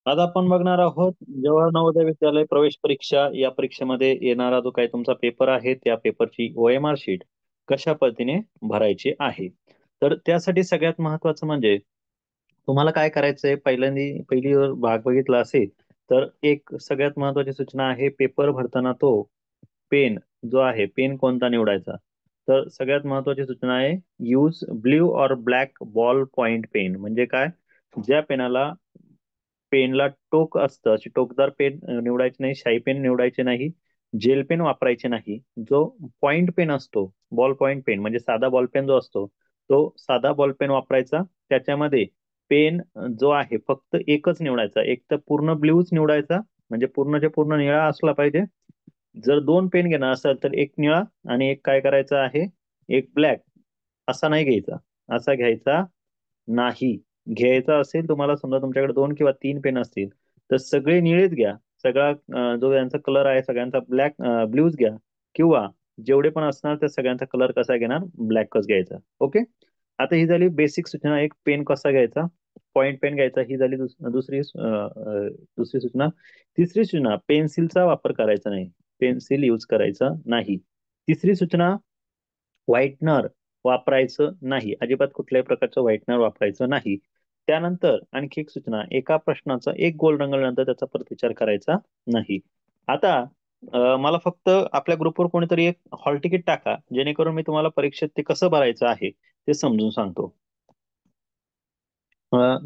आज आपण बघणार आहोत जवाहर नवोदय विद्यालय प्रवेश परीक्षा या परीक्षेमध्ये येणारा जो काही तुमचा पेपर आहे त्या पेपरची OMR शीट कशा पद्धतीने भरायची आहे. तर त्यासाठी सगळ्यात महत्वाचं म्हणजे तुम्हाला काय करायचंय पहिली भाग बघितला असेल तर एक सगळ्यात महत्वाची सूचना आहे पेपर भरताना तो पेन जो आहे पेन कोणता निवडायचा. तर सगळ्यात महत्वाची सूचना आहे यूज ब्ल्यू और ब्लॅक बॉल पॉइंट पेन म्हणजे काय ज्या पेनाला पेनला टोक असतं अशी टोकदार पेन निवडायची नाही शाई पेन निवडायचे नाही जेल पेन वापरायचे नाही जो पॉइंट पेन असतो बॉल पॉइंट पेन म्हणजे साधा बॉल पेन जो असतो तो साधा बॉल पेन वापरायचा त्याच्यामध्ये पेन जो आहे फक्त एकच निवडायचा एक तर पूर्ण ब्ल्यूच निवडायचा म्हणजे पूर्णच्या पूर्ण निळा असला पाहिजे जर दोन पेन घेणार असेल तर एक निळा आणि एक काय करायचा आहे एक ब्लॅक असा नाही घ्यायचा असा घ्यायचा नाही घ्यायचा असेल तुम्हाला समजा तुमच्याकडे दोन किंवा तीन पेन असतील तर सगळे निळेच घ्या सगळा जो यांचा कलर आहे सगळ्यांचा ब्लॅक ब्ल्यूज घ्या किंवा जेवढे पण असणार त्या सगळ्यांचा कलर कसा घेणार ब्लॅकच घ्यायचा ओके. आता ही झाली बेसिक सूचना एक पेन कसा घ्यायचा पॉइंट पेन घ्यायचा ही झाली दुसरी सूचना. तिसरी सूचना पेन्सिलचा वापर करायचा नाही पेन्सिल यूज करायचा नाही. तिसरी सूचना व्हाईटनर वापरायचं नाही अजिबात कुठल्याही प्रकारचं व्हाईटनर वापरायचं नाही. त्यानंतर आणखी एक सूचना एका प्रश्नाचा एक गोल रंगवल्यानंतर त्याचा प्रतिचार करायचा नाही. आता मला फक्त आपल्या ग्रुपवर कोणीतरी एक हॉल तिकीट टाका जेणेकरून मी तुम्हाला परीक्षेत ते कसं भरायचं आहे ते समजून सांगतो.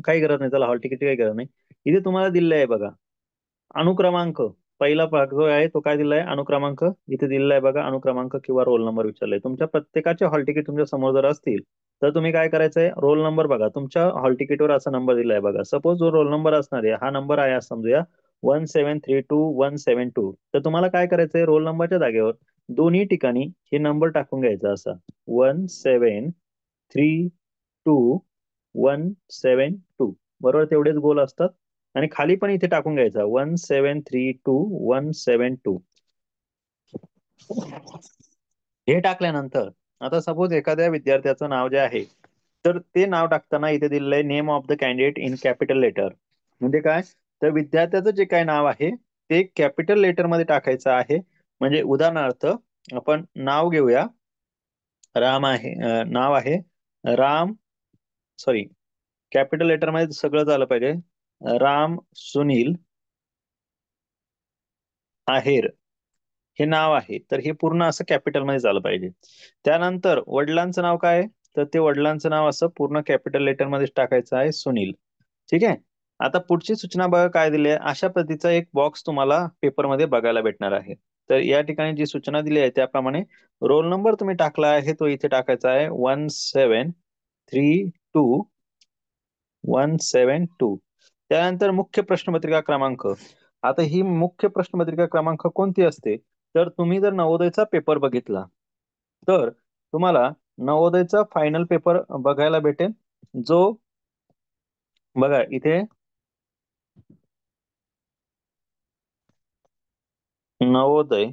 काही गरज नाही त्याला हॉल तिकीटची काही गरज नाही. इथे तुम्हाला दिलेलं आहे बघा अनुक्रमांक पहिला भाग जो आहे तो काय दिलाय अनुक्रमांक इथे दिलेला आहे बघा अनुक्रमांक किंवा रोल नंबर विचारलाय तुमच्या प्रत्येकाचे हॉल तिकीट तुमच्या समोर जर असतील तर तुम्ही काय करायचंय रोल नंबर बघा तुमच्या हॉल तिकीटवर असा नंबर दिलाय बघा सपोज जो रोल नंबर असणार आहे हा नंबर आहे असं समजूया 1732 172 तर तुम्हाला काय करायचंय रोल नंबरच्या जागेवर दोन्ही ठिकाणी हे नंबर टाकून घ्यायचा असा 1732 172 बरोबर तेवढेच गोल असतात. आणि खाली पण इथे टाकून घ्यायचा 1732 172 हे टाकल्यानंतर आता सपोज एखाद्या विद्यार्थ्याचं नाव जे आहे तर ते नाव टाकताना इथे दिलेलं आहे name of the candidate in capital letter म्हणजे काय तर विद्यार्थ्याचं जे काय नाव आहे ते कॅपिटल लेटर मध्ये टाकायचं आहे. म्हणजे उदाहरणार्थ आपण नाव घेऊया राम आहे नाव आहे राम सॉरी कॅपिटल लेटर मध्ये सगळं झालं पाहिजे राम सुनील आहेर हे नाव आहे तर हे पूर्ण असं कॅपिटल मध्ये झालं पाहिजे. त्यानंतर वडिलांचं नाव काय आहे तर ते वडिलांचं नाव असं पूर्ण कॅपिटल लेटर मध्ये टाकायचं आहे सुनील. ठीक आहे. आता पुढची सूचना बघा काय दिली आहे अशा पद्धतीचा एक बॉक्स तुम्हाला पेपरमध्ये बघायला भेटणार आहे. तर या ठिकाणी जी सूचना दिली आहे त्याप्रमाणे रोल नंबर तुम्ही टाकला आहे तो इथे टाकायचा आहे 1732 172. त्यानंतर मुख्य प्रश्नपत्रिका क्रमांक आता ही मुख्य प्रश्नपत्रिका क्रमांक कोणती असते तर तुम्ही जर नवोदयचा पेपर बघितला तर तुम्हाला नवोदयचा फायनल पेपर बघायला भेटेल जो बघा इथे नवोदय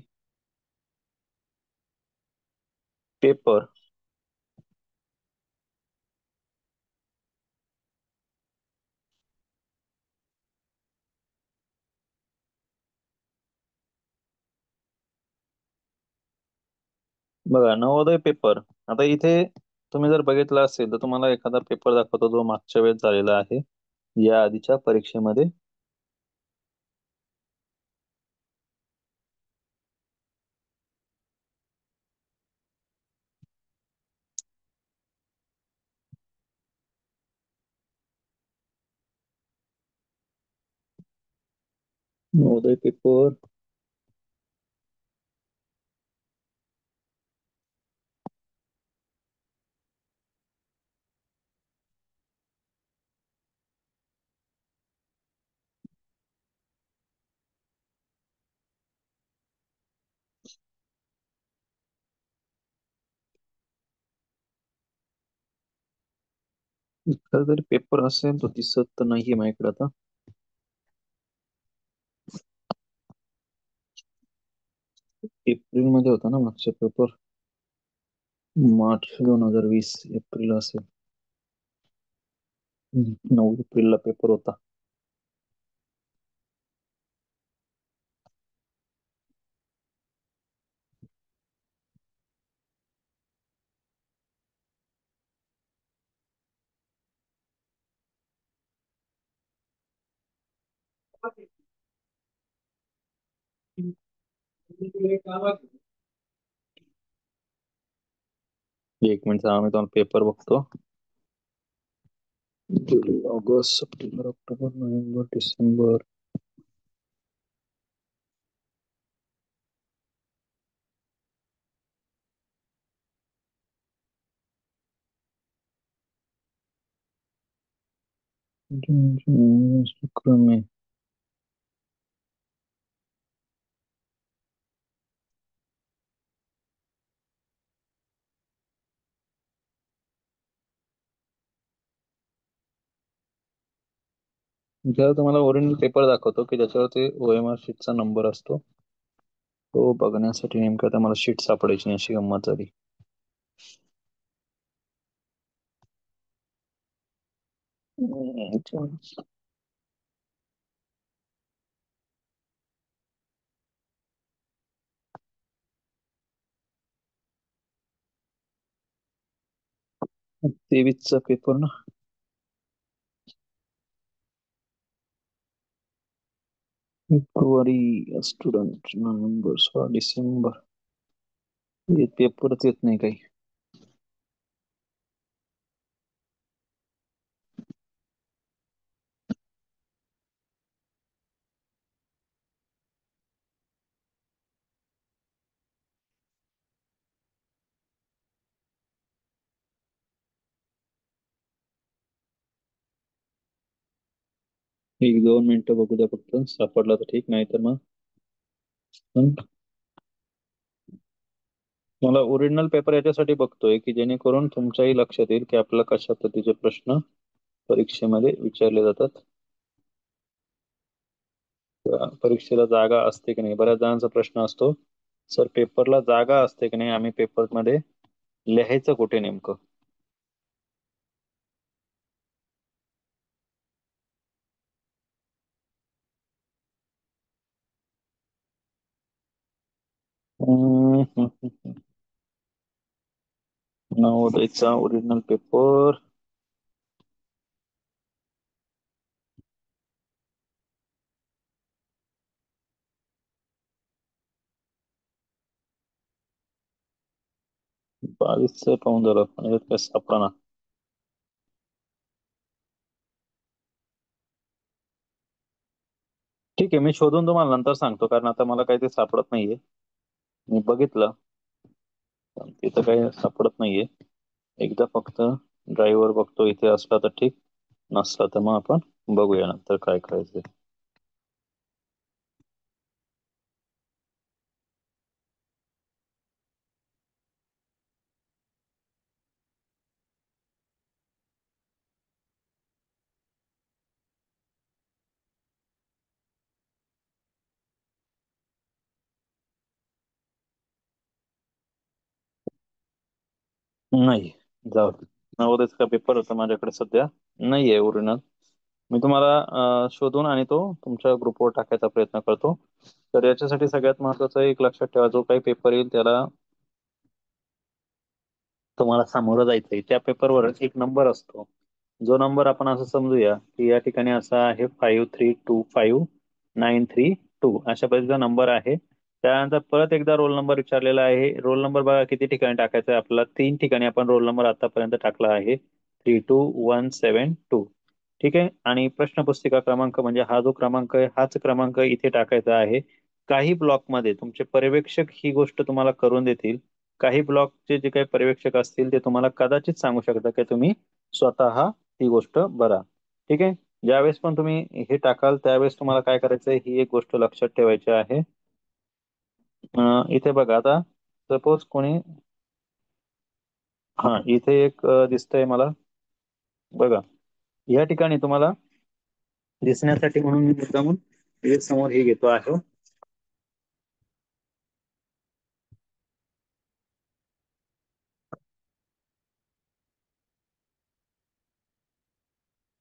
पेपर बघा नवोदय पेपर आता इथे तुम्ही जर बघितला असेल तर तुम्हाला एखादा पेपर दाखवतो जो मागच्या वेळेस झालेला आहे या आधीच्या परीक्षेमध्ये. नवोदय पेपर एखादा जरी पेपर असेल तो दिसत तर नाहीये माझ्याकडे आता. एप्रिल मध्ये होता ना मागचा पेपर मार्च 2020 एप्रिल असेल 9 एप्रिलला पेपर होता. एक मिनिट थांबा, मी तुम्हाला पेपर बघतो. July, August, September, October, November, December. शुक्र, मे. जेव्हा तुम्हाला ओरिजिनल पेपर दाखवतो की त्याच्यावरती OMR शीटचा नंबर असतो, तो बघण्यासाठी नेमका आता मला शीट सापडायची नाही, अशी गंमत झाली. तेवीसचा पेपर ना. February student, November, 16 December. हे पेपरच येत नाही काही. एक दोन मिनिटं बघू द्या फक्त, सापडला तर ठीक, नाही तर मग. पण मला ओरिजिनल पेपर याच्यासाठी बघतोय की जेणेकरून तुमच्याही लक्षात येईल की आपल्याला कशा पद्धतीचे प्रश्न परीक्षेमध्ये विचारले जातात. परीक्षेला जागा असते की नाही, बऱ्याच जणांचा प्रश्न असतो, सर पेपरला जागा असते की नाही, आम्ही पेपरमध्ये लिहायचं कुठे नेमकं. नवोदयचा ओरिजिनल पेपर. बावीसचं पाहून झालं पण याच्यात काय सापडा. ठीक आहे, मी शोधून तुम्हाला नंतर सांगतो, कारण आता मला काही ते सापडत नाहीये. मी बघितलं पण तिथं काही सापडत नाहीये. एकदा फक्त ड्राईव्हर बघतो, इथे असला तर ठीक, नसला तर मग आपण बघूया नंतर काय करायचंय. नाही, जाऊ दे. नवोदयचा पेपर होता माझ्याकडे सध्या, नाहीये ओरिजिनल. मी तुम्हाला शोधून आणि तो तुमच्या ग्रुपवर टाकायचा प्रयत्न करतो. तर याच्यासाठी सगळ्यात महत्वाचं एक लक्षात ठेवा, जो काही पेपर येईल त्याला तुम्हाला सामोरं जायचंय. त्या पेपरवर एक नंबर असतो, जो नंबर आपण असं समजूया की या ठिकाणी असा आहे 53259332, अशा पद्धतीचा नंबर आहे. त्यानंतर परत एकदा रोल नंबर विचारलेला आहे. रोल नंबर बघा किती ठिकाणी टाकायचा आहे आपल्याला, 3 ठिकाणी आपण रोल नंबर आतापर्यंत टाकला आहे, 32172. ठीक आहे. आणि प्रश्नपुस्तिका क्रमांक म्हणजे हा जो क्रमांक आहे हाच क्रमांक इथे टाकायचा आहे. काही ब्लॉकमध्ये तुमचे पर्यवेक्षक ही गोष्ट तुम्हाला करून देतील. काही ब्लॉकचे जे काही पर्यवेक्षक असतील ते तुम्हाला कदाचित सांगू शकतात की तुम्ही स्वतः ही गोष्ट भरा. ठीक आहे. ज्यावेळेस पण तुम्ही हे टाकाल त्यावेळेस तुम्हाला काय करायचंय, ही एक गोष्ट लक्षात ठेवायची आहे. इथे बघा आता, सपोज कोणी, हा इथे एक दिसतंय मला, बघा या ठिकाणी तुम्हाला दिसण्यासाठी म्हणून मी मुद्दामून हे समोर हे घेतो आहे.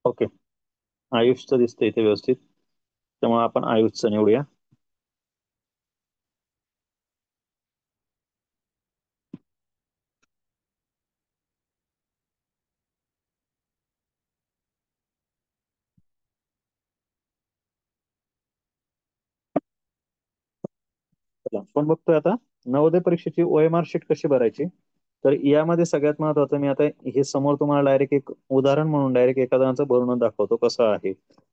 ओके, आयुषचं दिसतंय इथे व्यवस्थित, त्यामुळे आपण आयुषचं निवडूया. आपण बघतोय आता नवोदय परीक्षेची ओएमआर शीट कशी भरायची. तर यामध्ये सगळ्यात महत्वाचं मी आता हे समोर तुम्हाला डायरेक्ट एक उदाहरण म्हणून डायरेक्ट एका जणांचं भरून दाखवतो कसं आहे.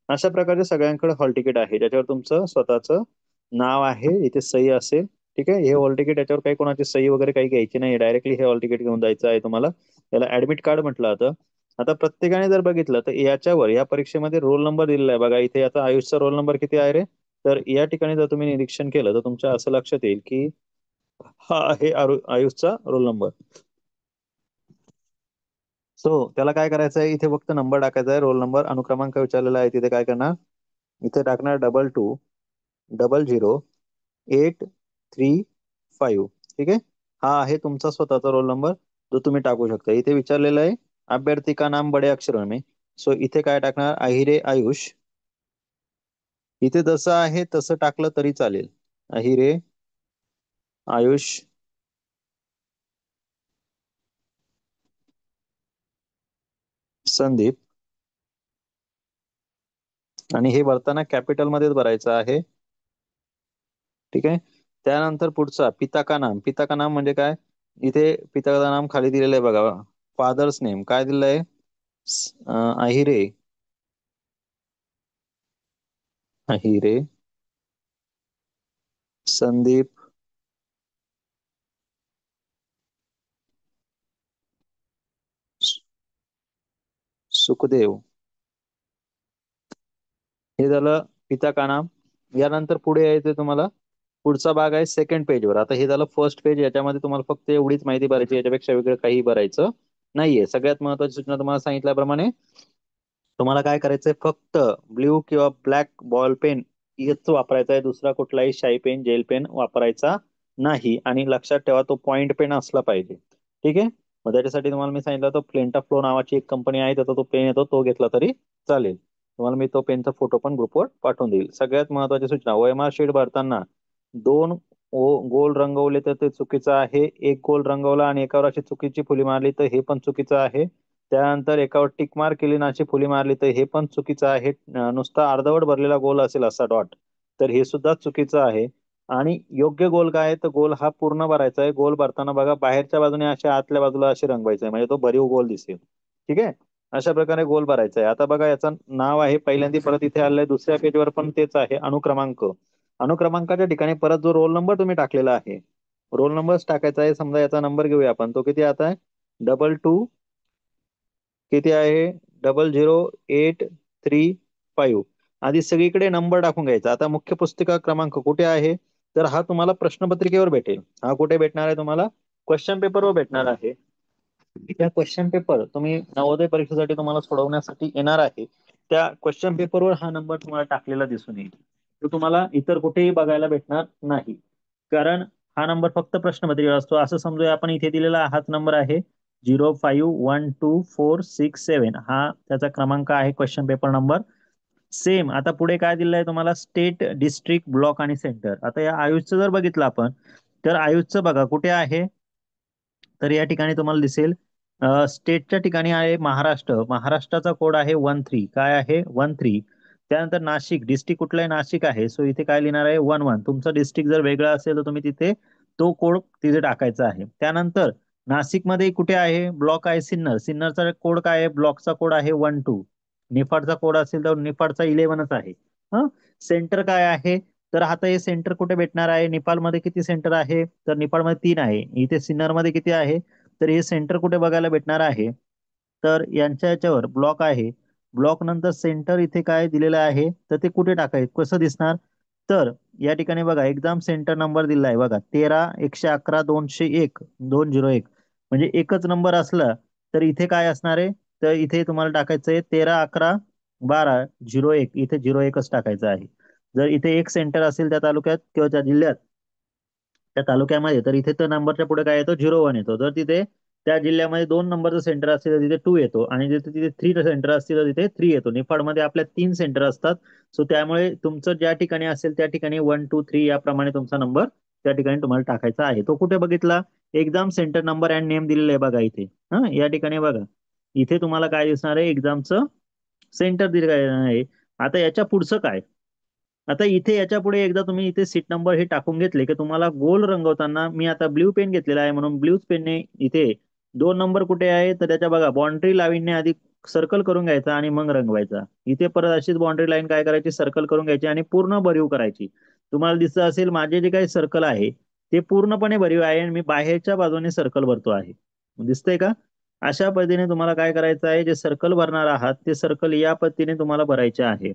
अशा प्रकारे सगळ्यांकडे हॉल तिकीट आहे ज्याच्यावर तुमचं स्वतःचं नाव आहे, इथे सही असेल. ठीक आहे, हे हॉल तिकीट याच्यावर काही कोणाची सही वगैरे काही घ्यायची नाही, डायरेक्टली हे हॉल तिकीट घेऊन जायचं आहे तुम्हाला. याला ऍडमिट कार्ड म्हटलं जातं. आता प्रत्येकाने जर बघितलं तर याच्यावर या परीक्षेमध्ये रोल नंबर दिलेला आहे बघा इथे. आता आयुषचा रोल नंबर किती आहे रे. तर या ठिकाणी जर तुम्ही निरीक्षण केलं तर तुमच्या असं लक्षात येईल की हा आहे आयुषचा रोल नंबर. सो त्याला काय करायचं आहे, इथे फक्त नंबर टाकायचा आहे, रोल नंबर अनुक्रमांक विचारलेला आहे, तिथे काय करणार, इथे टाकणार 22000085. ठीक आहे, हा आहे तुमचा स्वतःचा रोल नंबर जो तुम्ही टाकू शकता. इथे विचारलेलं आहे अभ्यर्थी का नाम बडे अक्षरों में. सो इथे काय टाकणार, अहिरे आयुष. इथे जसं आहे तसं टाकलं तरी चालेल, अहिरे आयुष संदीप. आणि हे भरताना कॅपिटल मध्येच भरायचं आहे. ठीक आहे, त्यानंतर पुढचा पिता का नाम. पिता का नाम म्हणजे काय, इथे पिताचं नाम खाली दिलेलं आहे बघा. फादर्स नेम काय दिलेलं आहे, अहिरे. अहिरे संदीप सुखदेव. हे झालं पिता का नाम. यानंतर पुढे यायचं तुम्हाला, पुढचा भाग आहे सेकंड पेजवर. आता हे झालं फर्स्ट पेज, याच्यामध्ये तुम्हाला फक्त एवढीच माहिती भरायची, याच्यापेक्षा वेगळं काही भरायचं नाहीये. सगळ्यात महत्वाची सूचना तुम्हाला सांगितल्याप्रमाणे तुम्हाला काय करायचंय, फक्त ब्ल्यू किंवा ब्लॅक बॉल पेन हेच वापरायचा आहे, दुसरा कुठलाही शाई पेन जेल पेन वापरायचा नाही. आणि लक्षात ठेवा तो पॉइंट पेन असला पाहिजे. ठीक आहे, मग त्याच्यासाठी तुम्हाला मी सांगितलं तो प्लेंटा फ्लो नावाची एक कंपनी आहे, त्याचा तो पेन येतो, तो घेतला तरी चालेल. तुम्हाला मी तो पेनचा फोटो पण ग्रुपवर पाठवून देईल. सगळ्यात महत्वाची सूचना, ओएमआर शीट भरताना दोन गोल रंगवले तर ते चुकीचं आहे, एक गोल रंगवला आणि एकावर अशी चुकीची फुली मारली तर हे पण चुकीचं आहे. त्यानंतर एकावर टिक मार्क केली आणि अशी फुली मारली तर हे पण चुकीचं आहे. नुसता अर्धवट भरलेला गोल असेल असा डॉट तर हे सुद्धा चुकीचं आहे. आणि योग्य गोल काय आहे, तर गोल हा पूर्ण भरायचा आहे. गोल भरताना बघा बाहेरच्या बाजूने असे आतल्या बाजूला असे रंगवायचे आहे, म्हणजे तो भरीव गोल दिसेल. ठीक आहे, अशा प्रकारे गोल भरायचा आहे. आता बघा याचं नाव आहे पहिल्यांदा परत इथे आलंय, दुसऱ्या पेजवर पण तेच आहे अनुक्रमांक. अनुक्रमांकाच्या ठिकाणी परत जो रोल नंबर तुम्ही टाकलेला आहे, रोल नंबरच टाकायचा आहे. समजा याचा नंबर घेऊया आपण, तो किती आता आहे, 22 किती आहे, 000835. आधी सगळीकडे नंबर टाकून घ्यायचा. आता मुख्य पुस्तिका क्रमांक कुठे आहे, तर हा तुम्हाला प्रश्नपत्रिकेवर भेटेल. हा कुठे भेटणार आहे तुम्हाला, क्वेश्चन पेपरवर भेटणार आहे. त्या क्वेश्चन पेपर तुम्ही नवोदय परीक्षेसाठी तुम्हाला सोडवण्यासाठी येणार आहे, त्या क्वेश्चन पेपरवर हा नंबर तुम्हाला टाकलेला दिसून येईल. तो तुम्हाला इतर कुठेही बघायला भेटणार नाही, कारण हा नंबर फक्त प्रश्नपत्रिकेवर असतो. असं समजूया आपण इथे दिलेला हाच नंबर आहे 051246 7, हा त्याचा क्रमांक आहे, क्वेश्चन पेपर नंबर. सेम आता पुढे काय दिलेलं आहे तुम्हाला, स्टेट डिस्ट्रिक्ट ब्लॉक आणि सेंटर. आता या आयुषचं जर बघितलं आपण, तर आयुषचं बघा कुठे आहे, तर या ठिकाणी तुम्हाला दिसेल स्टेटच्या ठिकाणी आहे महाराष्ट्र. महाराष्ट्राचा कोड आहे 13, काय आहे 13. त्यानंतर नाशिक, डिस्ट्रिक्ट कुठलं आहे, नाशिक आहे, सो इथे काय लिहिणार आहे 11. तुमचं डिस्ट्रिक्ट जर वेगळं असेल तर तुम्ही तिथे तो कोड तिथे टाकायचा आहे. त्यानंतर नाशिकमध्ये कुठे आहे, ब्लॉक आहे सिन्नर. सिन्नरचा कोड काय आहे, ब्लॉकचा कोड आहे 12. निफाडचा कोड असेल तर निफाडचा 11च आहे. हा, सेंटर काय आहे, तर आता हे सेंटर कुठे भेटणार आहे, निपालमध्ये किती सेंटर आहे, तर निपालमध्ये 3 आहे. इथे सिन्नरमध्ये किती आहे, तर हे सेंटर कुठे बघायला भेटणार आहे, तर यांच्या याच्यावर ब्लॉक आहे. ब्लॉक नंतर सेंटर इथे काय दिलेलं आहे, तर ते कुठे टाकायचं, कसं दिसणार, तर या ठिकाणी बघा एक्झाम सेंटर नंबर दिला आहे बघा 13 111 201 201. म्हणजे एकच नंबर असला तर इथे काय असणार आहे, तर इथे तुम्हाला टाकायचं आहे 13 11 12 01. इथे 01च टाकायचं आहे. जर इथे एक सेंटर असेल त्या तालुक्यात किंवा त्या जिल्ह्यात, त्या तालुक्यामध्ये, तर इथे तर नंबरच्या पुढे काय येतो 01 येतो. जर तिथे त्या जिल्ह्यामध्ये 2 नंबरचं सेंटर असतील तर तिथे 2 येतो, आणि जिथे तिथे 3 सेंटर असतील तर तिथे 3 येतो. निफाडमध्ये आपल्या 3 सेंटर असतात. सो त्यामुळे तुमचं ज्या ठिकाणी असेल त्या ठिकाणी 1 2 3 याप्रमाणे तुमचा नंबर त्या ठिकाणी तुम्हाला टाकायचा आहे. तो कुठे बघितला, exam centre number and name दिलेलं आहे बघा इथे. हा, या ठिकाणी बघा इथे तुम्हाला काय दिसणार आहे, एक्झामचं सेंटर दिलेलं आहे. आता याच्या पुढचं काय, आता इथे याच्या पुढे एकदा तुम्ही इथे सीट नंबर हे टाकून घेतले की तुम्हाला गोल रंगवताना मी आता ब्ल्यू पेन घेतलेला आहे म्हणून ब्ल्यूच पेनने इथे 2 नंबर कुठे आहे तर त्याच्या बघा बाउंड्री लाईनने आधी सर्कल करून घ्यायचा आणि मग रंगवायचा. इथे परत अशीच बाउंड्री लाईन काय करायची सर्कल करून घ्यायची आणि पूर्ण भरीव करायची. तुम्हाला दिसत असेल माझे जे काही सर्कल आहे ते पूर्णपणे भरीव आहे आणि मी बाहेरच्या बाजूने सर्कल भरतो आहे. दिसतंय का? अशा पद्धतीने तुम्हाला काय करायचं आहे जे सर्कल भरणार आहात ते सर्कल या पद्धतीने तुम्हाला भरायचे आहे.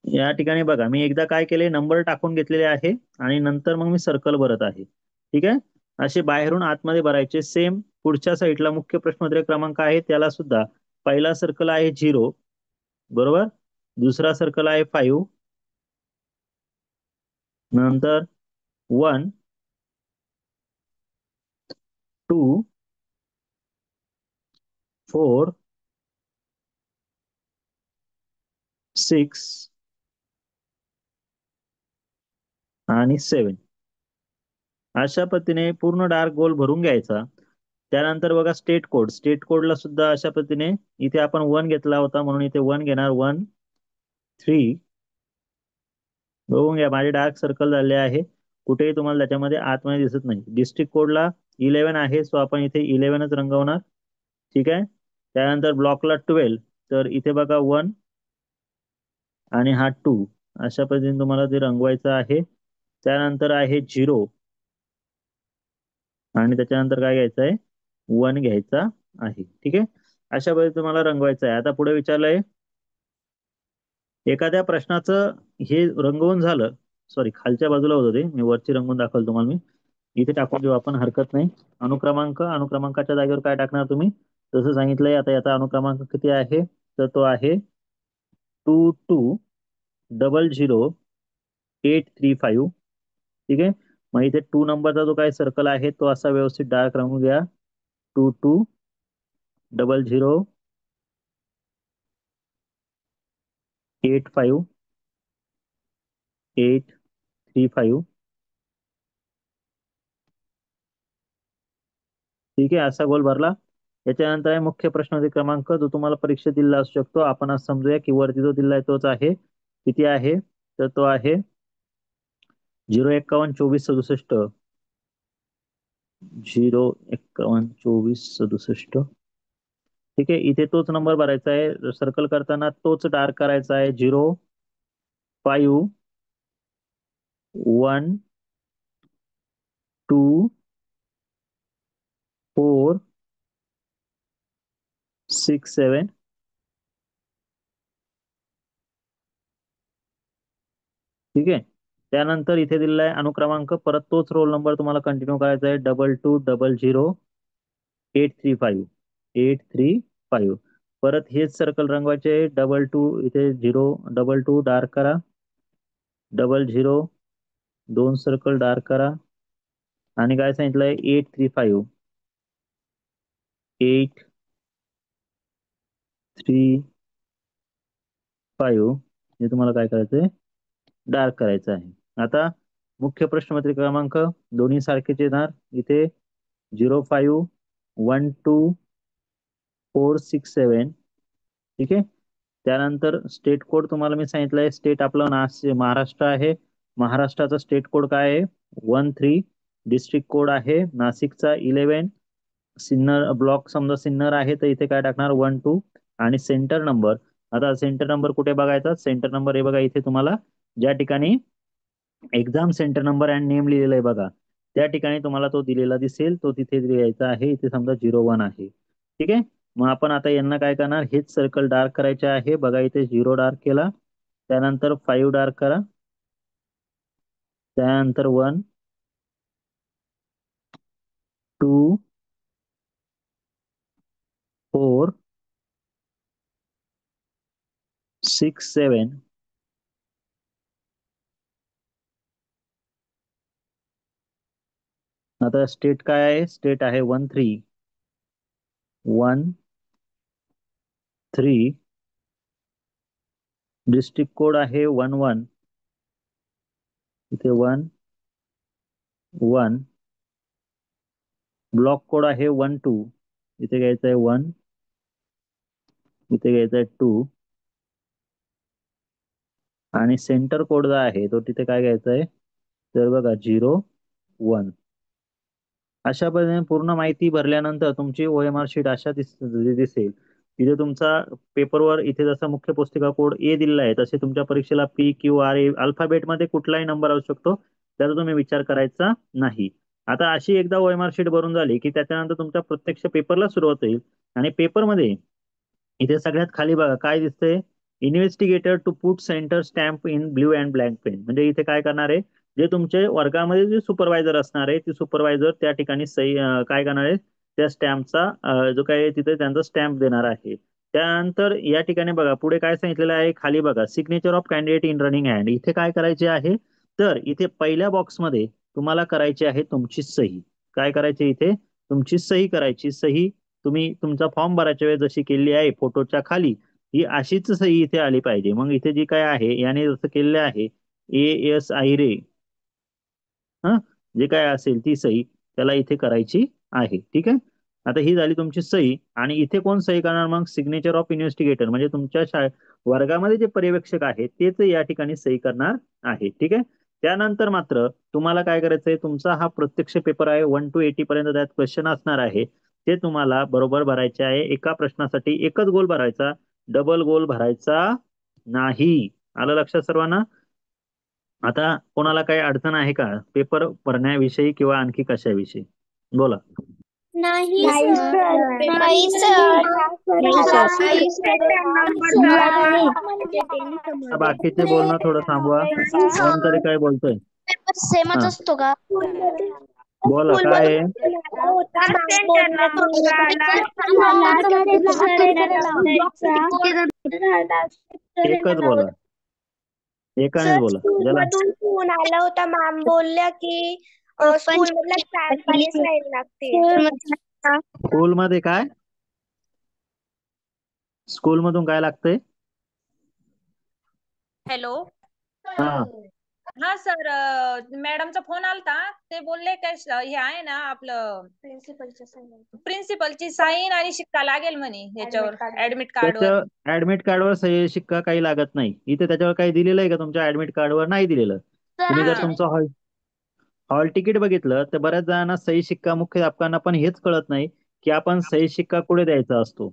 या ठिकाणी बघा मी एकदा काय केले नंबर टाकून घेतलेले आहे आणि नंतर मग मी सर्कल भरत आहे. ठीक आहे. असे बाहेरून आतमध्ये भरायचे. सेम पुढच्या साईडला मुख्य प्रश्नोत्तर क्रमांक आहे त्याला सुद्धा पहिला सर्कल आहे 0 बरोबर. दुसरा सर्कल आहे 5 नंतर 1 2 4 6 आणि 7 अशा पद्धतीने पूर्ण डार्क गोल भरून घ्यायचा. त्यानंतर बघा स्टेट कोडला सुद्धा अशा पद्धतीने इथे आपण 1 घेतला होता म्हणून इथे 1 घेणार 1 3 बघून घ्या माझे डार्क सर्कल झाले आहे. कुठेही तुम्हाला त्याच्यामध्ये आतमध्ये दिसत नाही. डिस्ट्रिक्ट कोडला 11 आहे सो आपण इथे 11च रंगवणार. ठीक आहे. त्यानंतर ब्लॉकला 12 तर इथे बघा 1 आणि हा 2 अशा पद्धतीने तुम्हाला ते रंगवायचं आहे. त्यानंतर आहे 0 आणि त्याच्यानंतर काय घ्यायचं आहे 1 घ्यायचा आहे. ठीक आहे. अशा पद्धतीने तुम्हाला रंगवायचं आहे. आता पुढे विचारलंय एखाद्या प्रश्नाचं हे रंगवून झालं. सॉरी खालच्या बाजूला होतं ते मी वरची रंगवून दाखवलं तुम्हाला मी. इथे टाकून देऊ आपण हरकत नाही. अनुक्रमांकाच्या जागेवर काय टाकणार तुम्ही जसं सांगितलंय. आता याचा अनुक्रमांक किती आहे तर तो आहे 22000835. ठीक आहे. मग इथे 2 नंबरचा जो काही सर्कल आहे तो असा व्यवस्थित डार्क रंगून घ्या. 2200085835. ठीक आहे. असा गोल भरला. याच्यानंतर आहे मुख्य प्रश्नावली क्रमांक जो तुम्हाला परीक्षेत दिलेला असू शकतो. आपण आज समजूया की वरती जो दिलाय तोच आहे. किती आहे तर तो आहे 0512467 0512467. ठीक आहे. इथे तोच नंबर भरायचा आहे. सर्कल करताना तोच डार्क करायचा आहे. 0512467. ठीक आहे. त्यानंतर इथे दिलेला आहे अनुक्रमांक परत तोच रोल नंबर तुम्हाला कंटिन्यू करायचा आहे 22000835. परत हेच सर्कल रंगवायचे 22 इथे 0 22 डार्क करा 00 2 सर्कल डार्क करा आणि काय सांगितलंय 835 हे तुम्हाला काय करायचंय डार्क करायचं आहे. आता मुख्य प्रश्नपत्रिका क्रमांक दोन्ही सारखेच येणार इथे 0512467. ठीक आहे. त्यानंतर स्टेट कोड तुम्हाला मी सांगितलंय स्टेट आपलं महाराष्ट्र आहे. महाराष्ट्राचा स्टेट कोड काय आहे 13. डिस्ट्रिक्ट कोड आहे नाशिकचा 11. सिन्नर ब्लॉक समजा सिन्नर आहे तर इथे काय टाकणार 1 2 आणि सेंटर नंबर. आता सेंटर नंबर कुठे बघायचा सेंटर नंबर हे बघा इथे तुम्हाला ज्या ठिकाणी exam centre number and name लिहिलेलं आहे बघा त्या ठिकाणी तुम्हाला तो दिलेला दिसेल तो तिथे लिहायचा आहे. इथे समजा 01 आहे. ठीक आहे. मग आपण आता यांना काय करणार हेच सर्कल डार्क करायचे आहे. बघा इथे 0 डार्क केला. त्यानंतर 5 डार्क करा. त्यानंतर 1 2 4 6 7. आता स्टेट काय आहे स्टेट आहे 13 डिस्ट्रिक्ट कोड आहे 11 इथे 1 1. ब्लॉक कोड आहे 12 इथे घ्यायचा आहे 1 इथे घ्यायचा आहे 2 आणि सेंटर कोड जो आहे तो तिथे काय घ्यायचा आहे, तर बघा 01. अशा पद्धतीने पूर्ण माहिती भरल्यानंतर तुमची ओएमआर शीट अशा दिसेल. तिथे तुमचा पेपरवर इथे जसा मुख्य पुस्तिका कोड ए दिलेला आहे तसे तुमच्या परीक्षेला PQRA अल्फाबेटमध्ये कुठलाही नंबर असू शकतो, त्याचा तुम्ही विचार करायचा नाही. आता अशी एकदा ओएमआर शीट भरून झाली की त्याच्यानंतर तुमच्या प्रत्यक्ष पेपरला सुरुवात होईल. आणि पेपरमध्ये इथे सगळ्यात खाली बघा काय दिसतंय, investigator to put centre stamp in blue and black pen. म्हणजे इथे काय करणार आहे, जे तुमचे वर्गामध्ये जे सुपरवायझर असणार आहे ते सुपरवायझर त्या ठिकाणी सही काय करणार आहे, त्या स्टॅम्पचा जो काय तिथे त्यांचा स्टॅम्प देणार आहे. त्यानंतर या ठिकाणी बघा पुढे काय सांगितलेलं आहे, खाली बघा signature of candidate in running hand. इथे काय करायचे आहे, तर इथे पहिल्या बॉक्समध्ये तुम्हाला करायची आहे तुमची सही. काय करायची इथे, तुमची सही करायची. सही तुम्ही तुमचा फॉर्म भरायच्या वेळेस जशी केली आहे फोटोच्या खाली, ही अशीच सही इथे आली पाहिजे. मग इथे जी काय आहे याने जसं केलेलं आहे AS रे, हा, जे काय असेल ती सही त्याला इथे करायची आहे. ठीक आहे. आता ही झाली तुमची सही. आणि इथे कोण सही करणार, मग सिग्नेचर ऑफ इन्व्हेस्टिगेटर म्हणजे तुमच्या वर्गामध्ये जे पर्यवेक्षक आहेत तेच या ठिकाणी सही करणार आहे. ठीक आहे. त्यानंतर मात्र तुम्हाला काय करायचंय, तुमचा हा प्रत्यक्ष पेपर आहे 1 to 80 पर्यंत त्यात क्वेश्चन असणार आहे. ते तुम्हाला बरोबर भरायचे आहे. एका प्रश्नासाठी एकच गोल भरायचा, डबल गोल भरायचा नाही. आलं लक्षात सर्वांना. आता कोणाला काही अडचण आहे का पेपर भरण्याविषयी किंवा आणखी कशाविषयी, बोला. नाही नाही सर. सर. नाही सर. नाही सर. नाही आता बाकीचे बोलणं थोडं थांबवा. कोणतरी काय बोलतोय, पेपर सेमच हा असतो का? बोला काय आहे. एकच बोला, एकानेच सर बोला स्कूल ज्याला. मधून फोन आला होता, मॅम बोलल्या की स्कूल मधल्या स्टॅम्प आणि साईन लागते. स्कूल मध्ये काय, स्कूल मधून काय लागतंय. हॅलो. हा हा सर, मॅडमचा फोन आलता. ते बोलले काय हे आहे ना आपलं प्रिन्सिपलची साईन आणि शिक्का लागेल म्हणे याच्यावर ऍडमिट कार्डवर. त्याच्या ऍडमिट कार्डवर सही शिक्का काही लागत नाही. इथे त्याच्यावर काही दिलेलं आहे का, तुमच्या ऍडमिट कार्डवर नाही दिलेलं. तुम्ही जर तुमचं हॉल तिकीट बघितलं तर बऱ्याच जणांना सही शिक्का मुख्याध्यापकांना पण हेच कळत नाही की आपण सही शिक्का कुठे द्यायचा असतो.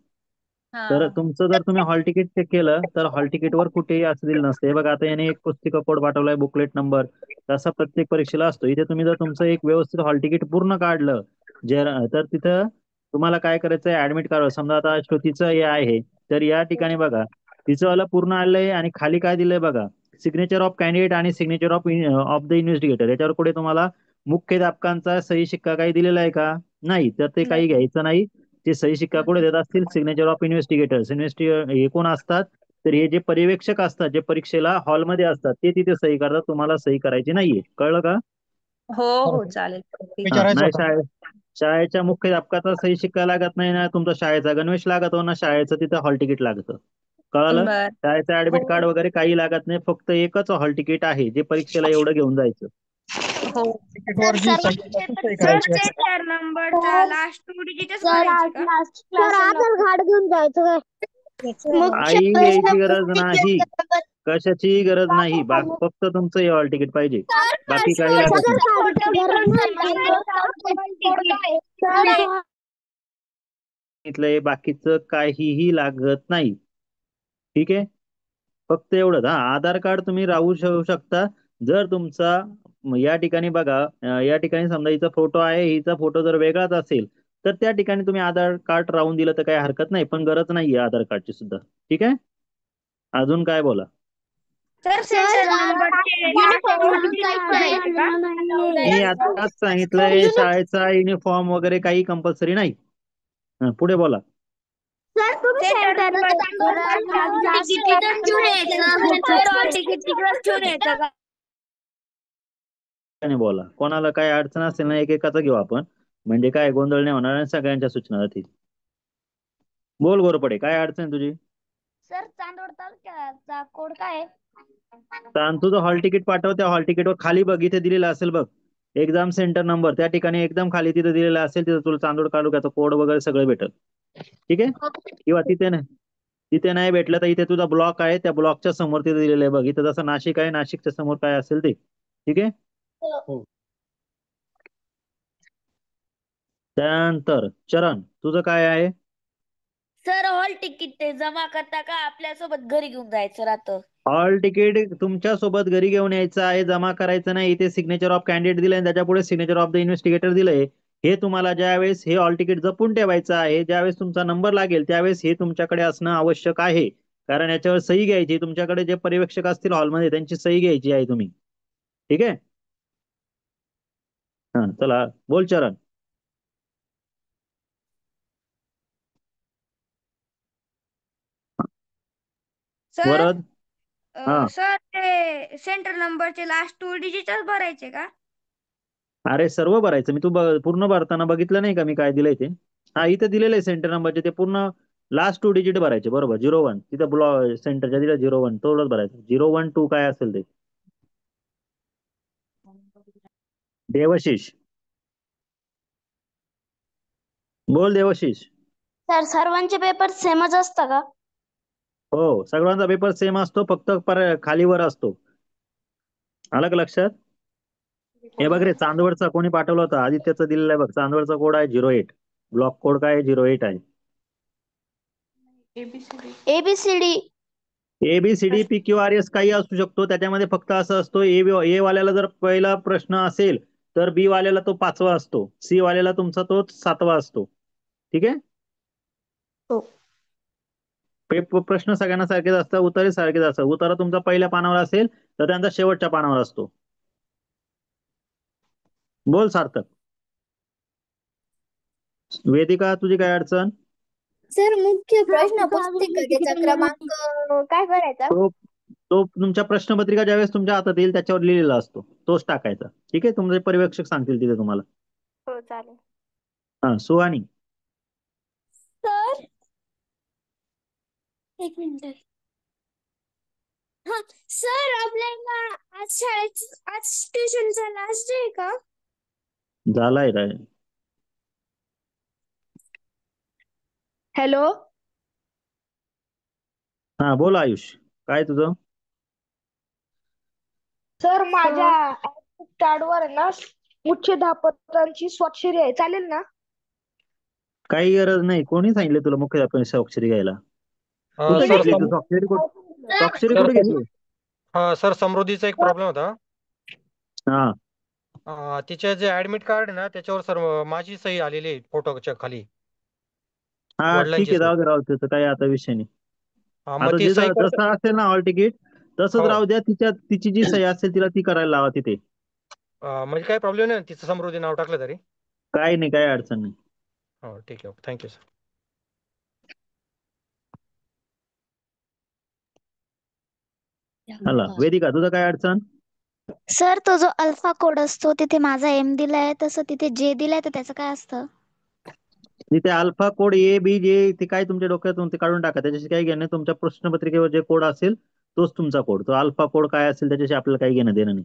तर तुमचं जर तुम्ही हॉल तिकीट चेक केलं तर हॉल तिकीटवर कुठेही असं दिलं नसते. बघा आता याने एक पुस्तिका कोड पाठवलाय, बुकलेट नंबर, तसा प्रत्येक परीक्षेला असतो. इथे तुम्ही जर तुमचं एक व्यवस्थित हॉल तिकीट पूर्ण काढलं जे, तर तिथं तुम्हाला काय करायचंय, ऍडमिट कार्ड समजा आता श्रुतीचं हे आहे तर या ठिकाणी बघा तिचं वाला पूर्ण आलंय आणि खाली काय दिलंय बघा, सिग्नेचर ऑफ कॅन्डिडेट आणि signature of of the investigator. याच्यावर पुढे तुम्हाला मुख्याध्यापकांचा सही शिक्का काही दिलेला आहे का, नाही. तर ते काही घ्यायचं नाही. ते सही शिक्का कुठे देत असतील, सिग्नेचर ऑफ इन्व्हेस्टिगेटर्स. हे कोण असतात, तर हे जे पर्यवेक्षक असतात जे परीक्षेला हॉलमध्ये असतात ते तिथे सही करतात. तुम्हाला सही करायची नाहीये. कळलं का. हो हो चालेल. नाही शाळेच्या मुख्याध्यापकाचा सही शिक्का लागत नाही ना, तुमचा शाळेचा गणवेश लागतो ना, शाळेचं तिथं हॉल तिकीट लागतं. कळालं. बर. शाळेचं ऍडमिट कार्ड वगैरे काही लागत नाही. फक्त एकच हॉल तिकीट आहे जे परीक्षेला एवढं घेऊन जायचं. हो. नंबरचा लास्ट टू डिजिटच सर आधार कार्ड घेऊन जायचं काय? मुख्य आई प्रश्न यायची गरज नाही, पुस्तिकेचा कशाचीही गरज नाही. फक्त तुमचं हे हॉल तिकीट पाहिजे, बाकी काही लागत नाही. इथलं बाकीचं काहीही लागत नाही. ठीक आहे. फक्त एवढंच. हा, आधार कार्ड तुम्ही राहू शकता. जर तुमचा या ठिकाणी बघा, या ठिकाणी समजा हिचा फोटो आहे, हिचा फोटो जर वेगळाच असेल तर त्या ठिकाणी तुम्ही आधार कार्ड राहून दिलं तर काही हरकत नाही, पण गरज नाहीये आधार कार्डची सुद्धा. ठीक आहे. अजून काय बोला. मी आताच सांगितलंय शाळेचा युनिफॉर्म वगैरे काही कंपल्सरी नाही. पुढे बोला. सर तुम्ही आणि बोला, कोणाला काय अडचण असेल ना एकेकाचा घेऊ आपण, म्हणजे काय गोंधळ नाही होणार आणि सगळ्यांच्या सूचना जातील. बोल गोरपडे, काय अडचण आहे तुझी. सर चांदवड तालुक्याचा कोड काय आहे? सांग तुझं हॉल तिकीट पाठव. त्या हॉल तिकीटवर खाली बघ, इथे दिलेलं असेल बघ एक्झाम सेंटर नंबर, त्या ठिकाणी एकदम खाली तिथे दिलेलं असेल, तिथे तुला चांदोड तालुक्याचा कोड वगैरे सगळं भेटल. ठीक आहे. किंवा तिथे नाही, तिथे नाही भेटलं तर इथे तुझा ब्लॉक आहे, त्या ब्लॉकच्या समोर तिथे दिलेलं आहे बघ. इथं जसं नाशिक आहे, नाशिकच्या समोर काय असेल ते. ठीक आहे. त्यानंतर चरण, तुझं काय आहे? सर हॉल तिकीट ते जमा करता का आपल्यासोबत घरी घेऊन जायचं राहतं? हॉल तिकीट तुमच्या सोबत घरी घेऊन यायचं आहे, जमा करायचं नाही. इथे सिग्नेचर ऑफ कॅन्डिडेट दिलंय आणि त्याच्या पुढे सिग्नेचर ऑफ द इन्व्हेस्टिगेटर दिलंय. हे तुम्हाला ज्यावेळेस हे हॉल तिकीट जपून ठेवायचं आहे, ज्यावेळेस तुमचा नंबर लागेल त्यावेळेस हे तुमच्याकडे असणं आवश्यक आहे. कारण याच्यावर सही घ्यायची, तुमच्याकडे जे पर्यवेक्षक असतील हॉलमध्ये त्यांची सही घ्यायची आहे तुम्ही. ठीक आहे. हा चला बोल चरण. सर वरद. हा सर ते सेंटर नंबरचे लास्ट 2 डिजिटच भरायचे का? अरे सर्व भरायचं. मी तू पूर्ण भरताना बघितलं नाही का मी काय दिलंय ते? हा इथे दिलेलं आहे सेंटर नंबरचे, ते पूर्ण लास्ट 2 डिजिट भरायचे. बरोबर 01 तिथे ब्लॉक सेंटरच्या तिथे 01 तेवढंच भरायचं. 012 काय असेल ते. देवशीष बोल देवशीष. सर सर्वांचे पेपर सेमच असतं का? हो सगळ्यांचा पेपर सेम असतो, फक्त खालीवर असतो. आलं का लक्षात? हे बघ रे, चांदवडचा कोणी पाठवला होता? आदित्यचा दिलेला आहे बघ. चांदवडचा कोड आहे 08. ब्लॉक कोड काय 08 आहे. ABCD. ABCD PQRS काही असू शकतो. त्याच्यामध्ये फक्त असं असतो, ए वाल्याला जर पहिला प्रश्न असेल तर बी वाल्याला तो 5वा असतो, सी वाल्याला तुमचा तो 7वा असतो. ठीक आहे. हो. प्रश्न सगळ्यांना सारखेच असतात, उत्तरे सारखेच असतात. उत्तर तुमचा पहिल्या पानावर असेल तर त्यांचा शेवटच्या पानावर असतो. बोल सार्थक. वेदिका तुझी काय अडचण? सर मुख्य प्रश्न पुस्तिकेचा क्रमांक काय करायचा? तो तुमच्या प्रश्नपत्रिका ज्यावेळेस तुमच्या हातात येईल त्याच्यावर लिहिलेला असतो, तोच टाकायचा. ठीक आहे. तुमचे पर्यवेक्षक सांगतील तिथे तुम्हाला. हो चालेल. हा सुहानी. सर एक मिनिट. हा सर आपल्याला आज ट्युशनचा लास्ट डे आहे का? झालाय रे. हॅलो हा बोल आयुष, काय तुझं? सर माझ्या कार्डवर ना मुख्याध्यापकांची स्वाक्षरी आहे, चालेल ना? काही गरज नाही. कोणी सांगितलं तुला मुख्याध्यापकांची स्वाक्षरी घ्यायला? कुठे सर घेतली तू स्वाक्षरी? स्वाक्षरी कुठे घेतली? हा सर, समृद्धीचा एक प्रॉब्लेम होता. हा तिचे जे ऍडमिट कार्ड आहे ना त्याच्यावर सर माझी सही आलेली आहे फोटोच्या खाली. हा ठीक वडिलांची आहे, सही. जाऊ दे राहू दे, त्याचं काही आता विषय नाही. मग आता ती सही जसं असेल ना हॉल तिकीट तसंच हो. राहू द्या. तिची जी सही असेल तिला ती करायला लावा तिथे. म्हणजे काही प्रॉब्लेम नाही ना तिचं समृद्धी नाव टाकलं तरी? काही नाही, काही अडचण नाही. हो ठीक आहे, थँक्यू सर. हला वेदिका तुझं काय अडचण? सर तो जो अल्फा कोड असतो तिथे माझा M दिलाय, तसं तिथे J दिलाय, तर त्याचं काय असतं? तिथे अल्फा कोड ABJ ते काय तुमच्या डोक्यातून ते काढून टाका, त्याच्याशी काही घेणं नाही. तुमच्या प्रश्नपत्रिकेवर जे कोड असेल तोच तुमचा कोड. तो अल्फा कोड काय असेल त्याच्याशी आपल्याला काही घेणं देणं नाही.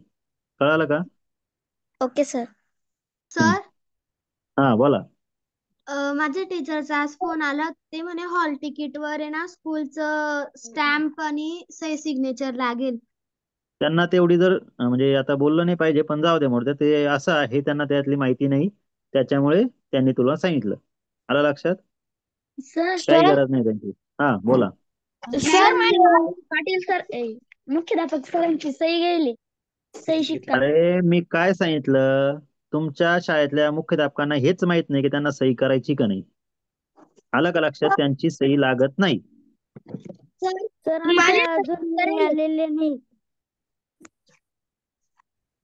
कळालं का? Okay sir. सर हा बोला. माझ्या टीचरचा आज फोन आला. ते म्हणे हॉल तिकीट वर आहे ना स्कूलचं स्टॅम्प आणि सही सिग्नेचर लागेल. त्यांना तेवढी जर म्हणजे आता बोललं नाही पाहिजे, पण जाऊ दे मोठं ते असं आहे, त्यांना त्यातली माहिती नाही त्याच्यामुळे त्यांनी तुला सांगितलं. आलं लक्षात? काही गरज नाही त्यांची. हा बोला. सर पाटील सर मुख्याध्यापक सरांची सही गेली, सही शिक्का. अरे मी काय सांगितलं, तुमच्या शाळेतल्या मुख्याध्यापकांना हेच माहित नाही की त्यांना सही करायची का नाही. आलं का लक्षात? त्यांची सही लागत नाही. सर अजून आलेले नाही.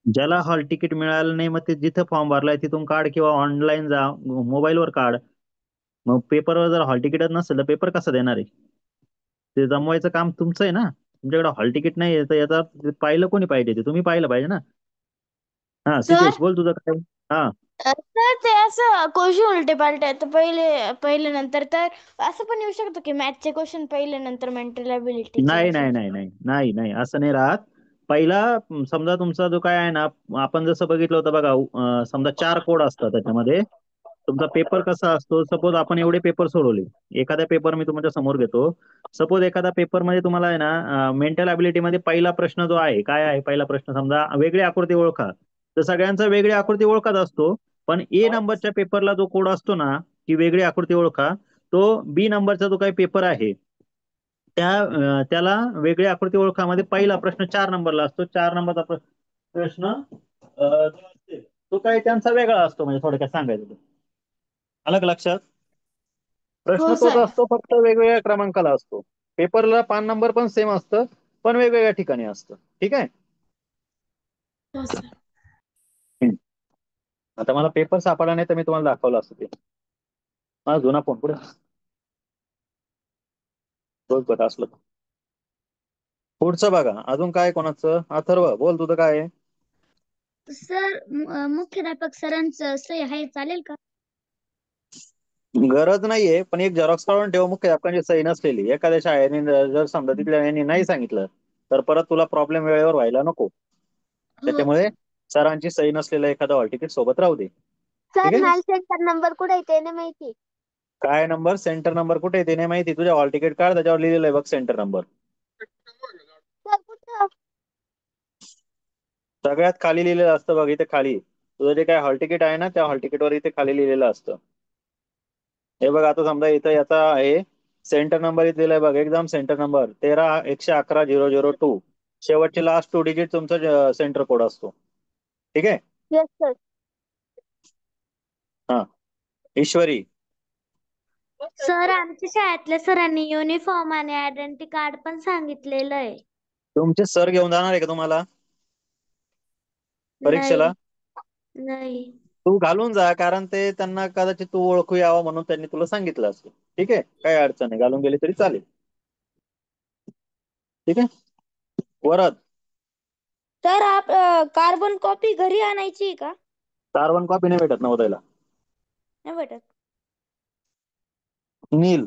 ज्याला हॉल तिकीट मिळालं नाही मग ते जिथं फॉर्म भरलाय तिथून काढ किंवा ऑनलाईन जा, मोबाईलवर काढ. मग पेपरवर जर हॉल तिकीटच नसेल तर पेपर कसा देणार आहे? ते जमवायचं काम तुमचं आहे ना. तुमच्याकडे हॉल तिकीट नाही तर याचा पाहिलं कोणी पाहिजे? ते तुम्ही पाहिलं पाहिजे ना. हा सिद्धेश बोल तुझं काय? हा सर ते असं क्वेश्चन उलटे पालटे तर पहिले नंतर तर असं पण येऊ शकतं की मॅथचे क्वेश्चन पहिले नंतर मेंटल ॲबिलिटी. नाही नाही नाही नाही नाही नाही असं नाही राहत. पहिला समजा तुमचा जो काय आहे ना, आपण जसं बघितलं होतं बघा, समजा 4 कोड असतात त्याच्यामध्ये. तुमचा पेपर कसा असतो, सपोज आपण एवढे पेपर सोडवले, एखादा पेपर मी तुमच्या समोर घेतो. सपोज एखादा पेपर मध्ये तुम्हाला आहे ना मेंटल ॲबिलिटी मध्ये पहिला प्रश्न जो आहे, काय आहे पहिला प्रश्न, समजा वेगळी आकृती ओळखा. तर सगळ्यांचा वेगळी आकृती ओळखत असतो, पण ए नंबरच्या पेपरला जो कोड असतो ना की वेगळी आकृती ओळखा, तो बी नंबरचा जो काही पेपर आहे त्याला वेगळी आकृती ओळखामध्ये पहिला प्रश्न 4 नंबरला असतो. 4 नंबरचा प्रश्न जो असेल, तो काही त्यांचा वेगळा असतो, म्हणजे थोडक्यात सांगायचं तर. आलं का लक्षात? प्रश्न हो तोच सर. असतो, फक्त वेगवेगळ्या क्रमांकाला असतो. पेपरला पान नंबर पण सेम असतं, पण वेगवेगळ्या ठिकाणी असतं. ठीक आहे. हो सर. आता मला पेपर सापडला नाही तर मी तुम्हाला दाखवलं असतं ते. माझा जुना फोन पुढे रोज बघा असलं. पुढचं बघा, अजून काय कोणाचं? अथर्व, बोल तुझं काय आहे? सर मुख्याध्यापक सरांचं सही आहे, चालेल का? गरज नाहीये, पण एक झेरॉक्स काढून ठेव मुख्याध्यापकांची सही नसलेली. एखाद्या शाळेने जर समजा तिथल्या यांनी नाही सांगितलं तर परत तुला प्रॉब्लेम वेळेवर व्हायला नको. त्याच्यामुळे सरांची सही नसलेलं एखादं हॉल तिकीट सोबत राहू दे. ठीक सर आहे. मला सेंटर नंबर कुठे आहे ते नाही माहिती. काय नंबर, सेंटर नंबर कुठे आहे ते नाही माहिती? तुझ्या हॉल तिकीट काढ, त्याच्यावर लिहिलेलं आहे बघ सेंटर नंबर. सर कुठं? सगळ्यात खाली लिहिलेलं असतं बघ, इथे खाली. तुझं जे काय हॉल तिकीट आहे ना, त्या हॉल तिकीटवर इथे खाली लिहिलेलं असतं. हे बघ, आता समजा इथं याचा आहे सेंटर नंबर, इथे लिहिलंय बघ, एक्झाम सेंटर नंबर 13-111-002. शेवटचे लास्ट 2 डिजिट तुमचा सेंटर कोड असतो. ठीक आहे. Yes sir. हा, ईश्वरी. सर आमच्या शाळेतल्या सरांनी युनिफॉर्म आणि आयडेंटिटी कार्ड पण सांगितलेलं आहे. तुमचे सर घेऊन जाणार आहे का तुम्हाला परीक्षेला? नाही. तू घालून जा, कारण ते त्यांना कदाचित तू ओळखू यावं म्हणून त्यांनी तुला सांगितलं असेल. ठीक आहे, काही अडचण नाही, घालून गेली तरी चालेल. ठीक आहे. वरद, सर आप कार्बन कॉपी घरी आणायची का? कार्बन कॉपी नाही भेटत नवोदयला. नाही भेटत. नील,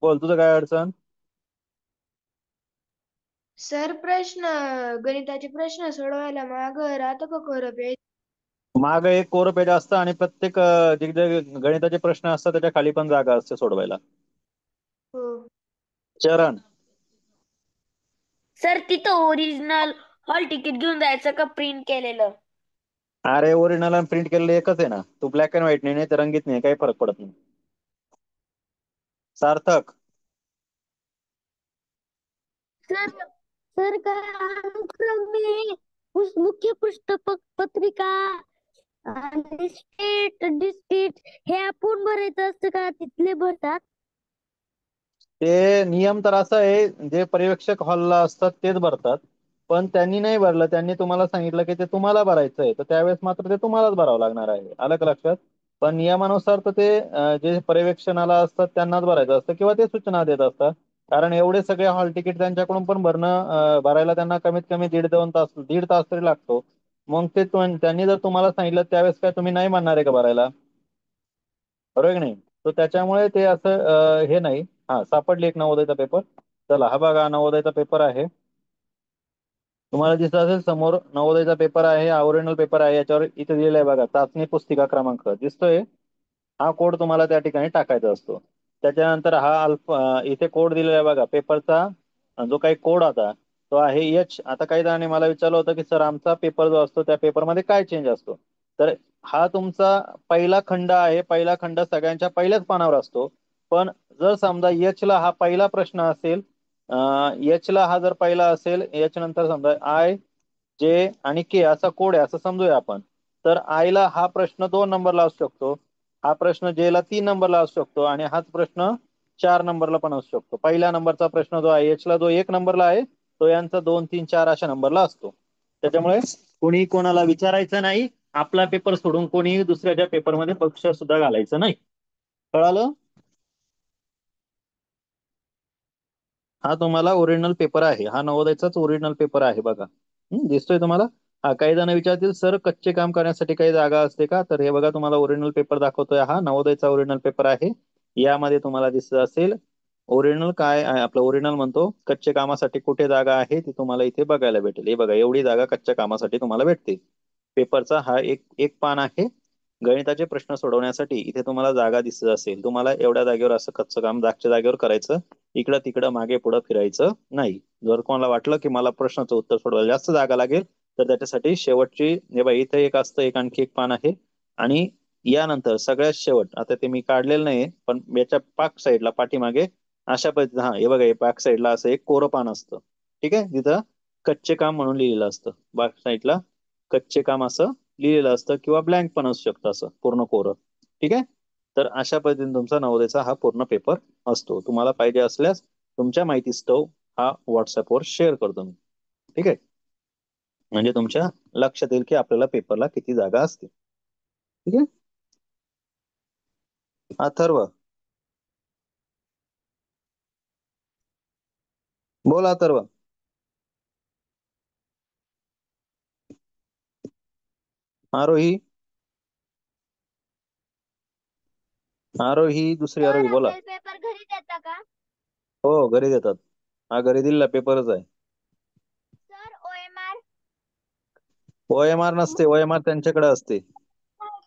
बोल तुझं काय अडचण? सर गणिताचे प्रश्न सोडवायला मागं राहतं का खरं पेज? माग एक कोरं पेज असतं आणि प्रत्येक जे गणिताचे प्रश्न असतात त्याच्या खाली पण जागा असते सोडवायला. हो. चरण, सर तिथं ओरिजिनल हॉल तिकीट घेऊन जायचं का प्रिंट केलेलं? अरे ओरिजिनल आणि प्रिंट केलेलं एकच आहे ना. तू ब्लॅक अँड व्हाईट नाही तर रंगीत नाही, काही फरक पडत नाही. सार्थक, सर सर काय अनुक्रमे मुख्य पृष्ठ पत्रिका आणि स्टेट डिस्ट्रिक्ट हे आपण भरायचं असतं का तिथले भरतात? ते नियम तर असं आहे, जे पर्यवेक्षक हॉलला असतात तेच भरतात. पण त्यांनी नाही भरलं, त्यांनी तुम्हाला सांगितलं की ते तुम्हाला भरायचं आहे, तर त्यावेळेस मात्र ते तुम्हालाच भरावं लागणार आहे. आलं का लक्षात? पण नियमानुसार तर ते जे पर्यवेक्षणाला असतात त्यांनाच भरायचं असतं, किंवा ते सूचना देत असतात. कारण एवढे सगळे हॉल तिकीट त्यांच्याकडून पण भरायला त्यांना कमीत कमी 1.5 तास तरी लागतो. मग ते त्यांनी जर तुम्हाला सांगितलं त्यावेळेस काय तुम्ही नाही म्हणणार आहे का भरायला? बरोबर की नाही? तर त्याच्यामुळे ते असं हे नाही. हा, सापडली एक नवोदयचा पेपर. चला, हा बघा नवोदयचा पेपर आहे. तुम्हाला दिसत असेल समोर नवोदयचा पेपर आहे, हा ओरिजिनल पेपर आहे. याच्यावर इथे दिलेला आहे बघा, चाचणी पुस्तिका क्रमांक दिसतोय. हा कोड तुम्हाला त्या ठिकाणी टाकायचा असतो. त्याच्यानंतर हा इथे कोड दिलेला आहे बघा पेपरचा. जो काही कोड आता तो आहे एच. आता काही जणांनी मला विचारलं होतं की सर आमचा पेपर जो असतो त्या पेपरमध्ये काय चेंज असतो? तर हा तुमचा पहिला खंड आहे. पहिला खंड सगळ्यांच्या पहिल्याच पानावर असतो. पण जर समजा एच ला हा पहिला प्रश्न असेल, एच ला हा जर पहिला असेल, एच नंतर समजा आय, जे आणि के असा कोड आहे असं समजूया आपण. तर आय ला हा प्रश्न 2 नंबरला असू शकतो, हा प्रश्न जे ला 3 नंबरला असू शकतो, आणि हाच प्रश्न 4 नंबरला पण असू शकतो. पहिल्या नंबरचा प्रश्न जो आहे एच ला, जो 1 नंबरला आहे, तो यांचा 2, 3, 4 अशा नंबरला असतो. त्याच्यामुळे कोणी कोणाला विचारायचं नाही. आपला पेपर सोडून कोणी दुसऱ्याच्या पेपरमध्ये पक्ष सुद्धा घालायचं नाही. कळालं? हा तुम्हाला ओरिजिनल पेपर आहे, हा नवोदयचाच ओरिजिनल पेपर आहे बघा. दिसतोय तुम्हाला? हा, काही जण विचारतील सर कच्चे काम करण्यासाठी काही जागा असते का? तर हे बघा, तुम्हाला ओरिजिनल पेपर दाखवतोय, हा नवोदयचा ओरिजिनल पेपर आहे. यामध्ये तुम्हाला दिसत असेल ओरिजिनल काय आहे, आपलं ओरिजिनल म्हणतो कच्चे कामासाठी कुठे जागा आहे ती तुम्हाला इथे बघायला भेटेल. हे बघा, एवढी जागा कच्च्या कामासाठी तुम्हाला भेटते. पेपरचा हा एक एक पान आहे. गणिताचे प्रश्न सोडवण्यासाठी इथे तुम्हाला जागा दिसत असेल, तुम्हाला एवढ्या जागेवर असं कच्चं काम जागच्या जागेवर करायचं, इकडं तिकडं मागे पुढं फिरायचं नाही. जर कोणाला वाटलं की मला प्रश्नाचं उत्तर सोडवायला जास्त जागा लागेल, तर त्याच्यासाठी शेवटची हे बघा इथे एक असतं, एक आणखी एक पान आहे, आणि यानंतर सगळ्यात शेवट, आता ते मी काढलेलं नाहीये पण याच्या पाक साईडला पाठीमागे अशा पद्धतीने, हा हे बघा हे पाक साईडला असं एक कोरं पान असतं. ठीक आहे, तिथं कच्चे काम म्हणून लिहिलेलं असतं. बॅक साईडला कच्चे काम असं लिहिलेलं असतं, किंवा ब्लँक पण असू शकतं असं पूर्ण कोरं. ठीक आहे, तर अशा पद्धतीने तुमचा नवोदयचा हा पूर्ण पेपर असतो. तुम्हाला पाहिजे असल्यास तुमच्या माहिती स्टव हा व्हॉट्सअपवर शेअर करतो मी. ठीक आहे, म्हणजे तुमच्या लक्षात येईल की आपल्याला पेपरला किती जागा असते. ठीक आहे, अथर्व बोल. अथर्व, आरोही, आरोही दुसरी आरोही बोला. पेपर घरी देता का? हो घरी देतात. हा घरी दिलेला पेपरच आहे. सर OMR OMR नसते, OMR त्यांच्याकडे असते.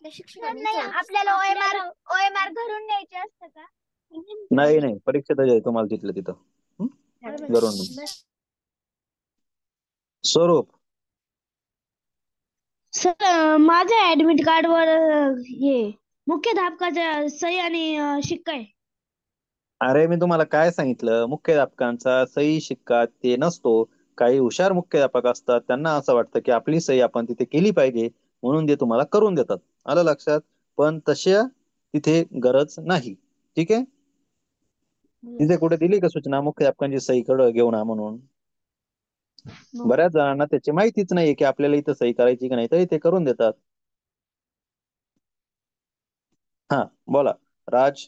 नाही, आपल्याला OMR घरून न्यायचे असतं का? नाही नाही, परीक्षेतच आहे तुम्हाला तिथलं तिथं. हं? घरून नाही. स्वरूप, सर माझ्या ऍडमिट कार्डवर हे मुख्याध्यापकाच्या सही आणि शिक्का आहे. अरे मी तुम्हाला काय सांगितलं, मुख्याध्यापकांचा सही शिक्का ते नसतो. काही हुशार मुख्याध्यापक असतात, त्यांना असं वाटतं की आपली सही आपण तिथे केली पाहिजे, म्हणून ते तुम्हाला करून देतात. आलं लक्षात? पण तशा तिथे गरज नाही. ठीक आहे, तिथे कुठे दिली का सूचना मुख्याध्यापकांची सही घेऊन या म्हणून? बऱ्याच जणांना त्याची माहितीच नाहीये की आपल्याला इथं सही करायची की नाही, तरी ते करून देतात. हा बोला राज.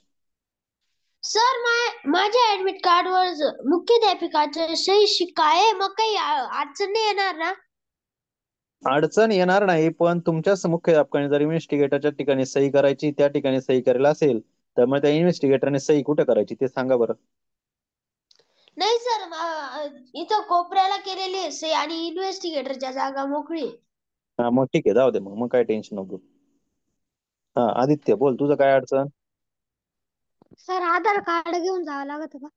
सर माझ्या ऍडमिट कार्डवर मुख्याध्यापकाचा सही शिक्का आहे, मग काही अडचण नाही येणार ना? अडचण येणार नाही, पण तुमच्याच मुख्याध्यापकाने जर इन्व्हेस्टिगेटरच्या ठिकाणी सही करायची, त्या ठिकाणी सही करायला असेल, तर मग त्या इन्व्हेस्टिगेटरने सही कुठे करायची ते सांगा बरं. नाही सर, इथं कोपऱ्याला केलेली आहे सही आणि इन्व्हेस्टिगेटरच्या जागा मोकळी आहे. हा मग ठीक आहे, जाऊ दे, मग काय टेन्शन नको. हा आदित्य बोल, तुझं काय अडचण? सर आधार कार्ड घेऊन जावं लागत का?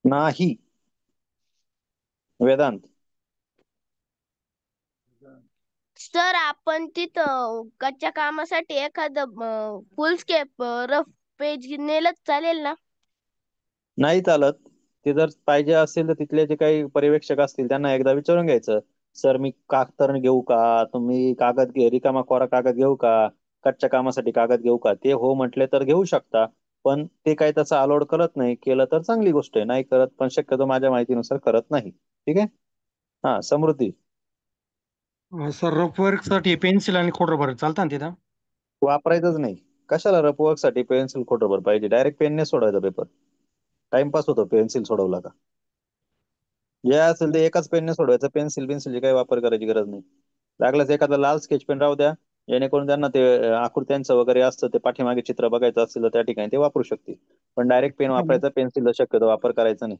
नाही. वेदांत, सर आपण तिथं कच्च्या कामासाठी एखादं फुल स्केप रफ पेज नेलंच चालेल ना? नाही चालत. ते जर पाहिजे असेल तर तिथले जे काही पर्यवेक्षक असतील त्यांना एकदा विचारून घ्यायचं, सर मी कागद घेऊ का, तुम्ही रिकामा कोरा कागद घेऊ का, कच्च्या कामासाठी कागद घेऊ का? ते हो म्हटले तर घेऊ शकता, पण ते काही तसं अलाउड करत नाही. केलं तर चांगली गोष्ट आहे, नाही करत पण शक्यतो माझ्या माहितीनुसार करत नाही. ठीक आहे, हा समृद्धी. सर रफ वर्क साठी पेन्सिल आणि खोडरबर चालतं ना तिथं? वापरायचंच नाही. कशाला रफवर्क साठी पेन्सिल खोडरबर पाहिजे? डायरेक्ट पेनने सोडवायचा पेपर. टाइमपास होतो पेन्सिल सोडवला का. जे असेल ते एकाच पेनने सोडवायचं, पेन्सिल पेन्सिलची काही वापर करायची गरज नाही. लागल्यास एखादा लाल स्केच पेन राहू द्या, जेणेकरून त्यांना ते आकृत्यांचं वगैरे असतं ते पाठीमागे चित्र बघायचं असेल तर त्या ठिकाणी ते वापरू शकतील. पण डायरेक्ट पेन वापरायचा, पेन्सिलचा शक्यतो वापर करायचा नाही.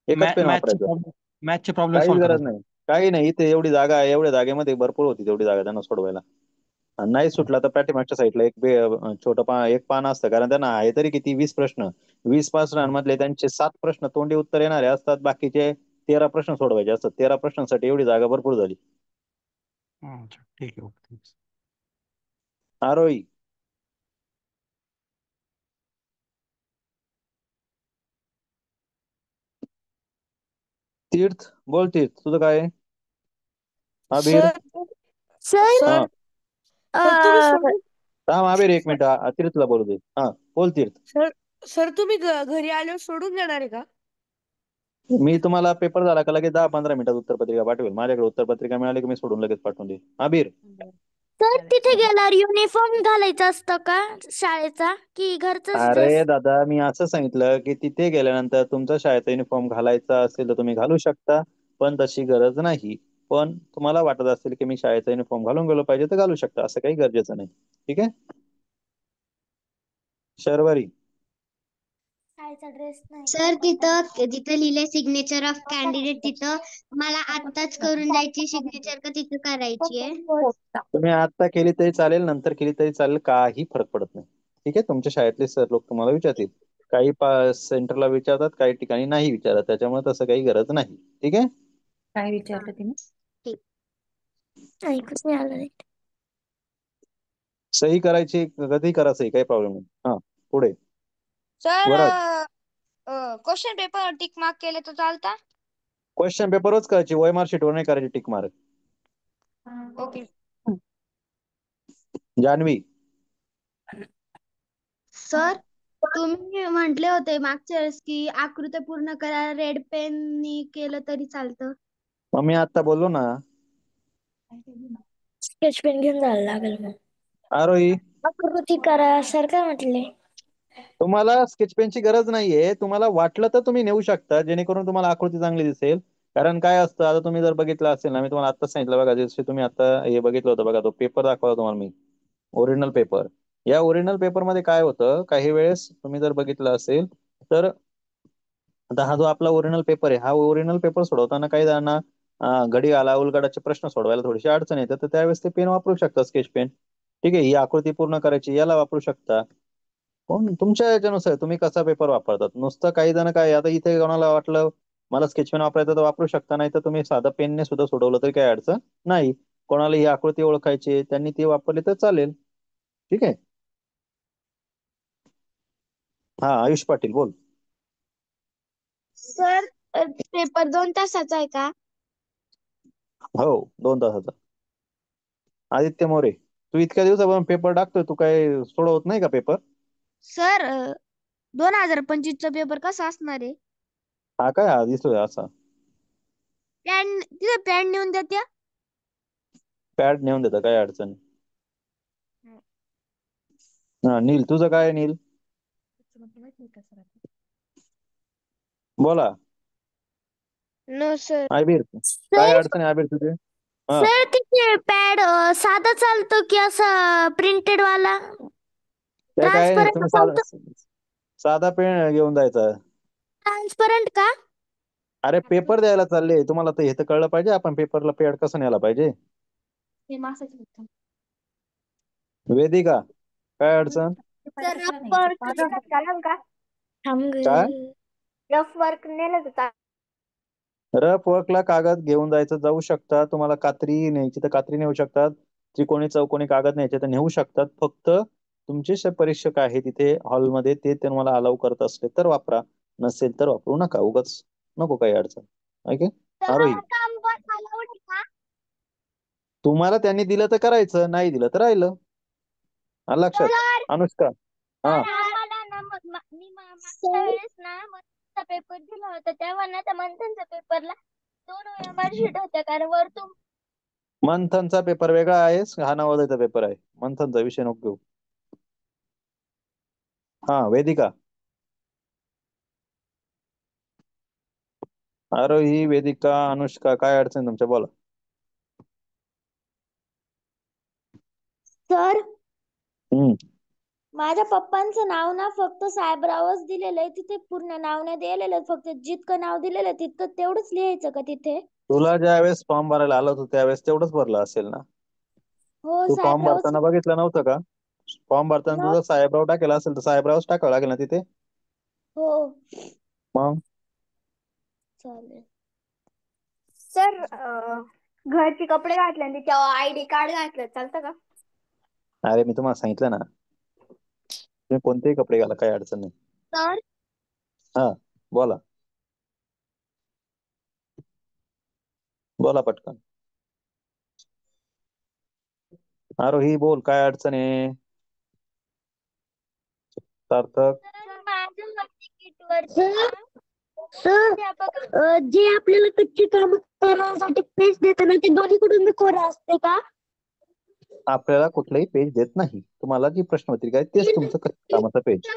एकच पेन वापरायचं, मॅथचे प्रॉब्लेम काहीच सॉल्व्ह गरज करायचे. नाही. काही नाही, इथे एवढी जागा आहे, एवढ्या जागेमध्ये भरपूर होती तेवढी जागा त्यांना सोडवायला. आणि नाही सुटला तर पाठीमागच्या साईडला छोटं एक पान असतं, कारण त्यांना आहे तरी किती 20 प्रश्न. 20 प्रश्नांमधले त्यांचे 7 प्रश्न तोंडी उत्तर येणारे असतात, बाकीचे 13 प्रश्न सोडवायचे असतात. 13 प्रश्नांसाठी एवढी जागा भरपूर झाली. अच्छा ठीक आहे, ओके. आरोही, तीर्थ बोल. तीर्थ तुझं काय आहे? आबिर, हा तुम्ही सोडून थांब आबिर एक मिनिट, तीर्थला बोलू दे. हा बोल तीर्थ. सर सर तुम्ही घरी आल्यावर सोडून देणार आहे का? मी तुम्हाला पेपर झाला का लगेच 10-15 मिनिटात उत्तरपत्रिका पाठवेल. माझ्याकडे उत्तरपत्रिका मिळाली की मी सोडून लगेच पाठवून देईल. आबिर, सर तिथे गेल्यावर युनिफॉर्म घालायचा असतं का शाळेचा, की घरचाच ड्रेस? अरे दादा मी असं सांगितलं की तिथे गेल्यानंतर तुमचा शाळेचा युनिफॉर्म घालायचा असेल तर तुम्ही घालू शकता, पण तशी गरज नाही. पण तुम्हाला वाटत असेल की मी शाळेचा युनिफॉर्म घालून गेलो पाहिजे तर घालू शकता, असं काही गरजेचं नाही. ठीक आहे. शर्वरी, सर तिथं जिथं लिहिलंय सिग्नेचर ऑफ कॅन्डिडेट तिथं मला आत्ताच करून जायची सिग्नेचर का तिथं करायची आहे? तुम्ही आता केली तरी चालेल, नंतर केली तरी चालेल, काही फरक पडत नाही. ठीक आहे, तुमच्या शाळेतले सर लोक तुम्हाला विचारतील. काही सेंटरला विचारतात, काही ठिकाणी नाही विचारत, त्याच्यामुळे तसं काही गरज नाही. ठीक आहे. काय विचारलं तिने? ऐकूच नाही आलं नाही. सही करायची कधी करा सही, काही प्रॉब्लेम नाही. हा, पुढे sir Varad. Question paper tick mark केले तर चालता? क्वेश्चन पेपरच करायची, OMR शीट वर नाही करायची tick mark. Okay. Janhavi. Sir तुम्ही म्हटले होते मागच्या वेळेस की आकृत्या पूर्ण करा रेड पेननी केलं तरी चालतं. मग मी आता बोललो ना. स्केच पेन घेऊन जायला लागेल मग. आरोही, आकृती करा सर काय म्हटले? तुम्हाला स्केच पेनची गरज नाहीये. तुम्हाला वाटलं तर तुम्ही नेऊ शकता, जेणेकरून तुम्हाला आकृती चांगली दिसेल. कारण काय असतं, आता तुम्ही जर बघितलं असेल ना, मी तुम्हाला आता सांगितलं बघा, जसे तुम्ही आता हे बघितलं होतं बघा, तो पेपर दाखवला तुम्हाला मी, ओरिजिनल पेपर. या ओरिजिनल पेपर मध्ये काय होतं, काही वेळेस तुम्ही जर बघितलं असेल तर, आता हा जो आपला ओरिजिनल पेपर आहे, हा ओरिजिनल पेपर सोडवताना काही जणांना घडी आला उलगडाचे प्रश्न सोडवायला थोडीशी अडचण येते, तर त्यावेळेस ते पेन वापरू शकता, स्केच पेन. ठीक आहे, ही आकृती पूर्ण करायची, याला वापरू शकता. कोण तुमच्या याच्यानुसार तुम्ही कसा पेपर वापरतात. नुसतं काही जण काय, आता इथे कोणाला वाटलं मला स्केच पेन वापरायचं तर वापरू शकता, नाही तर तुम्ही साधं पेनने सुद्धा सोडवलं तरी काही अडचण नाही. कोणाला ही आकृती ओळखायची आहे, त्यांनी ती वापरली तर चालेल. ठीक आहे. हा, आयुष पाटील बोल. सर पेपर 2 तासाचा आहे का? हो, 2 तासाचा. आदित्य मोरे, तू इतक्या दिवसापासून पेपर टाकतोय, तू काय सोडवत नाही का पेपर? सर 2025 चा पेपर कसा असणार आहे? हा काय, हा दिसतोय असा. पॅन तिथे पॅन नेऊन देत्या? पॅड नेऊन देतं, काय अडचण नाही. हा, नील तुझं काय आहे, नील बोला. No sir. आबिर, काय सर अडचण आहे आबिर तुझे? हा, सर तिथे पॅड साधा चालतो की असा प्रिंटेड वाला? ते काय नाही, ट्रान्सपरंट तुम्ही चालतो? साधा पेन घेऊन जायचा. ट्रान्सपरंट का? अरे पेपर द्यायला चालले तुम्हाला, तर हे तर कळलं पाहिजे, आपण पेपरला पॅड कसं न्यायला पाहिजे. वेदिका, काय अडचण? सर रफ वर्क चालेल का? थांब ग. काय रफ वर्क नेलं तर चालेल? रफ वर्कला कागद घेऊन जायचं, जाऊ शकता. तुम्हाला कात्री न्यायची तर कात्री नेऊ शकतात, त्रिकोणी चौकोनी कागद न्यायचे तर नेऊ शकतात. फक्त तुमचे परीक्षक आहे तिथे हॉलमध्ये, ते तुम्हाला अलाउ करत असले तर वापरा, नसेल तर वापरू नका. उगाच नको काही अडचण. ओके. आरोही, तुम्हाला त्यांनी दिलं तर करायचं, नाही दिलं तर राहिलं. आलं लक्षात? अनुष्का. हा, आम्हाला ना मी मागच्या वेळेस ना मंथनचा पेपर दिला होता, तेव्हा ना त्या मंथनच्या पेपरला 2 OMR शीट होत्या, कारण वरतून मंथनचा पेपर वेगळा आहे, हा नवोदयचा पेपर आहे. मंथनचा विषय नको घेऊ. हा, वेदिका. आरोही, वेदिका, अनुष्का, काय अडचण तुमच्या, बोला. सर हम्म, माझ्या पप्पांचं नाव ना फक्त साहेबरावच दिलेलं आहे, तिथे पूर्ण नाव नाही दिलेलं, फक्त जितकं नाव दिलेलं तितकं तेवढंच लिहायचं का तिथे? तुला ज्या वेळेस फॉर्म भरायला आलं होतं त्यावेळेस तेवढंच भरलं असेल ना. हो तू फॉर्म साहेबरावच. भरताना बघितलं नव्हतं का? फॉर्म भरताना न तुझा साहेबराव टाकेला असेल तर साहेबरावच टाकावं लागेल ना तिथे. हो मग चालेल. सर घरचे कपडे घातले आणि त्याच्यावर ID कार्ड घातलं चालतं का? अरे मी तुम्हाला सांगितलं ना, तुम्ही कोणतेही कपडे घाला, काही अडचण नाही. सर हा, बोला बोला पटकन. आरोही बोल, काय अडचण आहे? सार्थक. सर माझ्या तिकीटवर सर जे आपल्याला कच्ची काम करण्यासाठी पेज देतात ना, ते दोन्हीकडून मी कोरा असते का? आपल्याला कुठलंही पेज देत नाही, तुम्हाला जी प्रश्नपत्रिका आहे तेच तुमचं कामाचं पेज.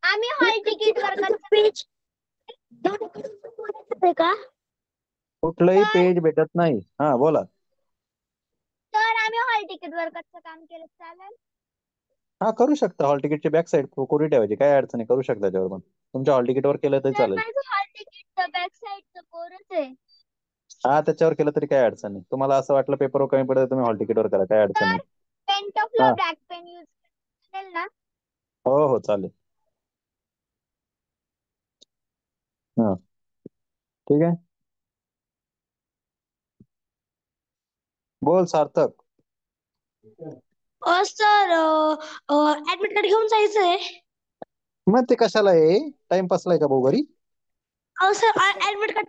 आम्ही हॉल तिकीट वर पेज दोन्हीकडून कोरा असते का? कुठलंही पेज भेटत नाही. हा, बोला. सर आम्ही हॉल तिकीट वर्गाचं काम केलं चालेल? हा, करू शकता. हॉल तिकीटची बॅक साईड कोरी ठेवायची, काय अडचण आहे, करू शकता त्याच्यावर पण. तुमच्या हॉल तिकीटवर केलं तरी सर चालेल. माझं हॉल तिकीट बॅक साईडचं कोरच आहे. हा, त्याच्यावर केलं तरी काय अडचण नाही. तुम्हाला असं वाटलं पेपरवर कमी पडत तुम्ही हॉल तिकीटवर करा, काय अडचण सर नाही. पेन टॉपला हा, ब्लॅक पेन यूज करेल ना? हो हो चालेल. हा, ठीक आहे. बोल सार्थक. सर ऍडमिट कार्ड घेऊन जायचंय. मग ते कशाला आहे, टाइमपासला आहे का भाऊ घरी? सर ऍडमिट कार्ड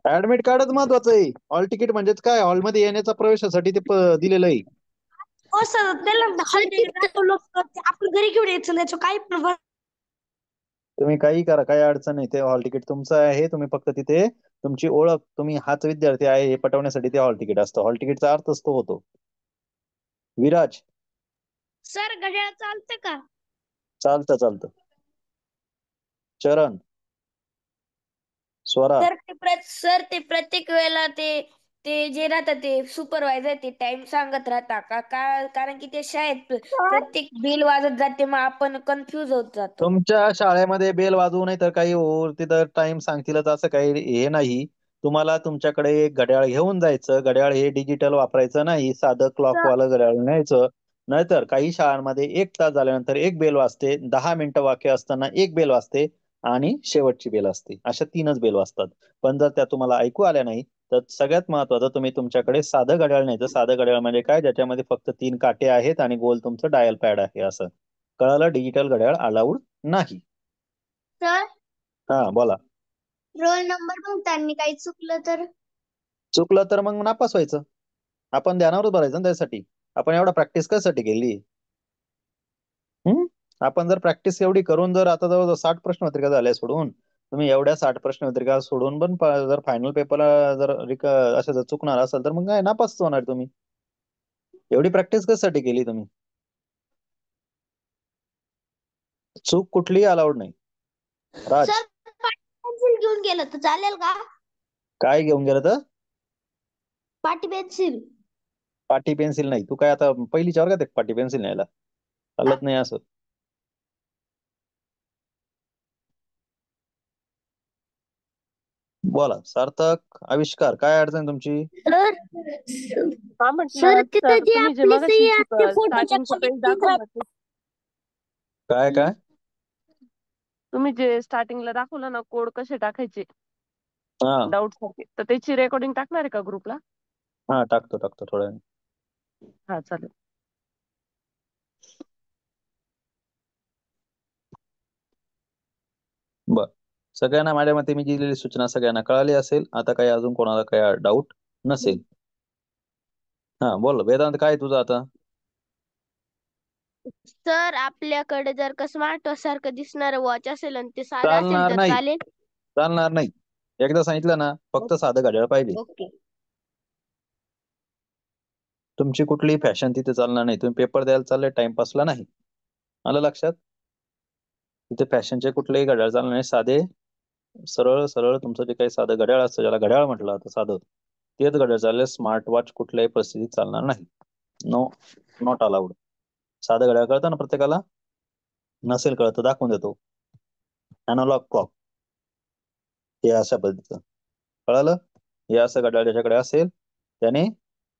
ऍडमिट कार्डच महत्वाचं आहे. हॉल तिकीट म्हणजेच काय, हॉलमध्ये येण्याचा प्रवेशासाठी ते दिलेलं आहे. सर त्याला हॉल तिकीट दाखवलं तर ते आपण घरी घेऊन यायचं, त्याचं काही पण तुम्ही काही करा, काही अडचण नाही. ते हॉल तिकीट तुमचं आहे. तुम्ही फक्त तिथे तुमची ओळख, तुम्ही हाच विद्यार्थी आहे हे पटवण्यासाठी ते हॉल तिकीट असतं. हॉल तिकीटचा अर्थच तो होतो. विराज, सर घड्याळ चालतं का? चालतं चालतं. चरण, स्वरा, सर ते प्रत्येक वेळेला ते ते जे राहतात ते सुपरवायझर ते टाइम सांगत राहता कारण की ते शाळेत प्रत्येक बेल वाजत जाते, मग आपण कन्फ्यूज होत जातो. तुमच्या शाळेमध्ये बेल वाजवू नाही तर काही हो, तिथं टाइम सांगतीलच असं काही हे नाही. तुम्हाला तुमच्याकडे एक घड्याळ घेऊन जायचं. घड्याळ हे डिजिटल वापरायचं नाही, साधं क्लॉक वालं घड्याळ न्यायचं. नाहीतर काही शाळांमध्ये 1 तास झाल्यानंतर एक बेल वाजते, 10 मिनिटं वाक्य असताना एक बेल वाजते आणि शेवटची बेल असते. अशा 3च बेल वाजतात. पण जर त्या तुम्हाला ऐकू आल्या नाही तर सगळ्यात महत्वाचं, तुम्ही तुमच्याकडे साधं घड्याळ न्यायचं. साधं घड्याळ म्हणजे काय, ज्याच्यामध्ये फक्त 3 काटे आहेत आणि गोल तुमचं डायल पॅड आहे. असं कळालं? डिजिटल घड्याळ अलाउड नाही. सर हा बोला. रोल नंबर म्हणताना काही चुकलं तर? चुकलं तर मग नापास व्हायचं. आपण ध्यानावर भरायचं ना त्यासाठी. आपण एवढा प्रॅक्टिस कशासाठी केली? आपण जर प्रॅक्टिस एवढी करून, जर आता जवळ 60 प्रश्नपत्रिका झाल्या सोडून, तुम्ही एवढ्या 60 प्रश्नपत्रिका सोडून पण जर फायनल पेपरला जर अशा जर चुकणार असेल तर मग काय नापास होणार तुम्ही. एवढी प्रॅक्टिस कशासाठी केली तुम्ही? चूक कुठलीही अलाउड नाही. राज, सर पेन्सिल घेऊन गेलं तर चालेल का? काय घेऊन गेलं तर? पाटी पेन्सिल. पाटी पेन्सिल नाही. तू काय आता पहिलीच्या वर्गात आहे पाटी पेन्सिल न्यायला? चालत नाही असं. बोला सार्थक, आविष्कार, काय अडचण तुमची? हा सर म्हटलं तिथं सर, जी तुम्ही जे आपली मगाशी सही असते फोटोच्या स्टार्टिंगचं खाली पेज तीच दाखवलं ते, काय काय? तुम्ही जे स्टार्टिंगला दाखवलं ना कोड कसे टाकायचे हा डाऊट साठी, तर त्याची रेकॉर्डिंग टाकणार आहे का ग्रुपला? हा, टाकतो थोड्या वेळाने. हा चालेल. बर, सगळ्यांना माझ्या मते मी दिलेली सूचना सगळ्यांना कळाली असेल. आता काही अजून कोणाला काही डाऊट नसेल. हा बोल वेदांत, काय तुझं आता? सर आपल्याकडे जर का स्मार्ट वॉच सारखं दिसणार वॉच असेल आणि ते साधं असेल चालणार तर नाही, चालेल? चालणार नाही. एकदा सांगितलं ना, फक्त साधं घड्याळ पाहिजे. ओके. तुमची कुठलीही फॅशन तिथे चालणार नाही. तुम्ही पेपर द्यायला चालले, टाइमपासला नाही. आलं लक्षात? तिथे फॅशनचे कुठलेही घड्याळ चालणार नाही. साधे सरळ सरळ तुमचं जे काही साधं घड्याळ असतं, ज्याला घड्याळ म्हटलं आता साधं, तेच घड्याळ चालले. स्मार्ट वॉच कुठल्याही परिस्थितीत चालणार नाही. No, not allowed. साधं घड्याळ कळतं ना प्रत्येकाला? नसेल कळत तर दाखवून देतो. अॅनालॉग क्लॉक, हे अशा पद्धतीचं. कळालं? हे असं घड्याळ ज्याच्याकडे असेल त्याने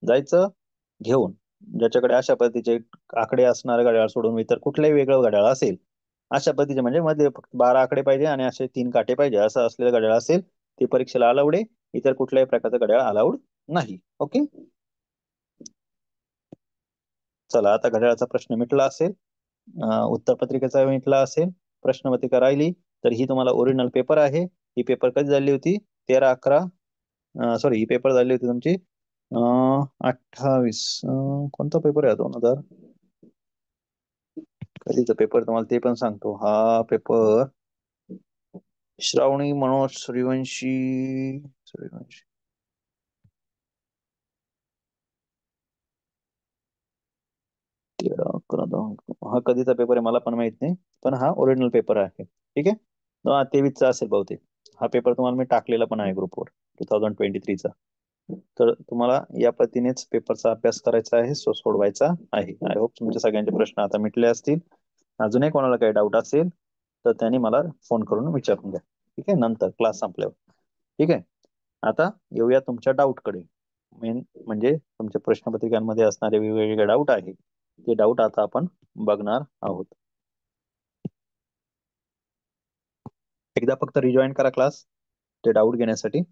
जायचं घेऊन. ज्याच्याकडे अशा पद्धतीचे आकडे असणारे घड्याळ सोडून इतर कुठल्याही वेगळं घड्याळ असेल, अशा पद्धतीचे म्हणजे मध्ये फक्त 12 आकडे पाहिजे आणि असे 3 काटे पाहिजे, असं असलेलं घड्याळ असेल ते परीक्षेला अलाउड आहे. इतर कुठल्याही प्रकारचं घड्याळ अलाउड नाही. ओके, चला आता घड्याळाचा प्रश्न मिटला असेल, उत्तरपत्रिकेचा मिटला असेल, प्रश्नपत्रिका राहिली तर ही तुम्हाला ओरिजिनल पेपर आहे. ही पेपर कधी झाली होती? 13/11, सॉरी, ही पेपर झाली होती तुमची 28, कोणता पेपर आहे 2000 कधीचा पेपर तुम्हाला ते पण सांगतो. हा पेपर श्रावणी मनोज सूर्यवंशी सूर्यवंशी हा कधीचा पेपर आहे मला पण माहित नाही, पण हा ओरिजिनल पेपर आहे. ठीक आहे, 23चा असेल बहुतेक. हा पेपर तुम्हाला मी टाकलेला पण आहे ग्रुपवर 2023चा. तर तुम्हाला या पद्धतीनेच पेपरचा अभ्यास करायचा आहे, सोडवायचा आहे. आय होप तुमचे सगळ्यांचे प्रश्न आता मिटले असतील. अजूनही कोणाला काही डाऊट असेल तर त्यांनी मला फोन करून विचारून घ्या. ठीक आहे, नंतर क्लास संपल्यावर. ठीक आहे. आता येऊया तुमच्या डाऊटकडे. मेन म्हणजे तुमच्या प्रश्नपत्रिकांमध्ये असणारे वेगवेगळे डाऊट आहे, ते डाऊट आता आपण बघणार आहोत. एकदा फक्त रिजॉईन करा क्लास ते डाऊट घेण्यासाठी.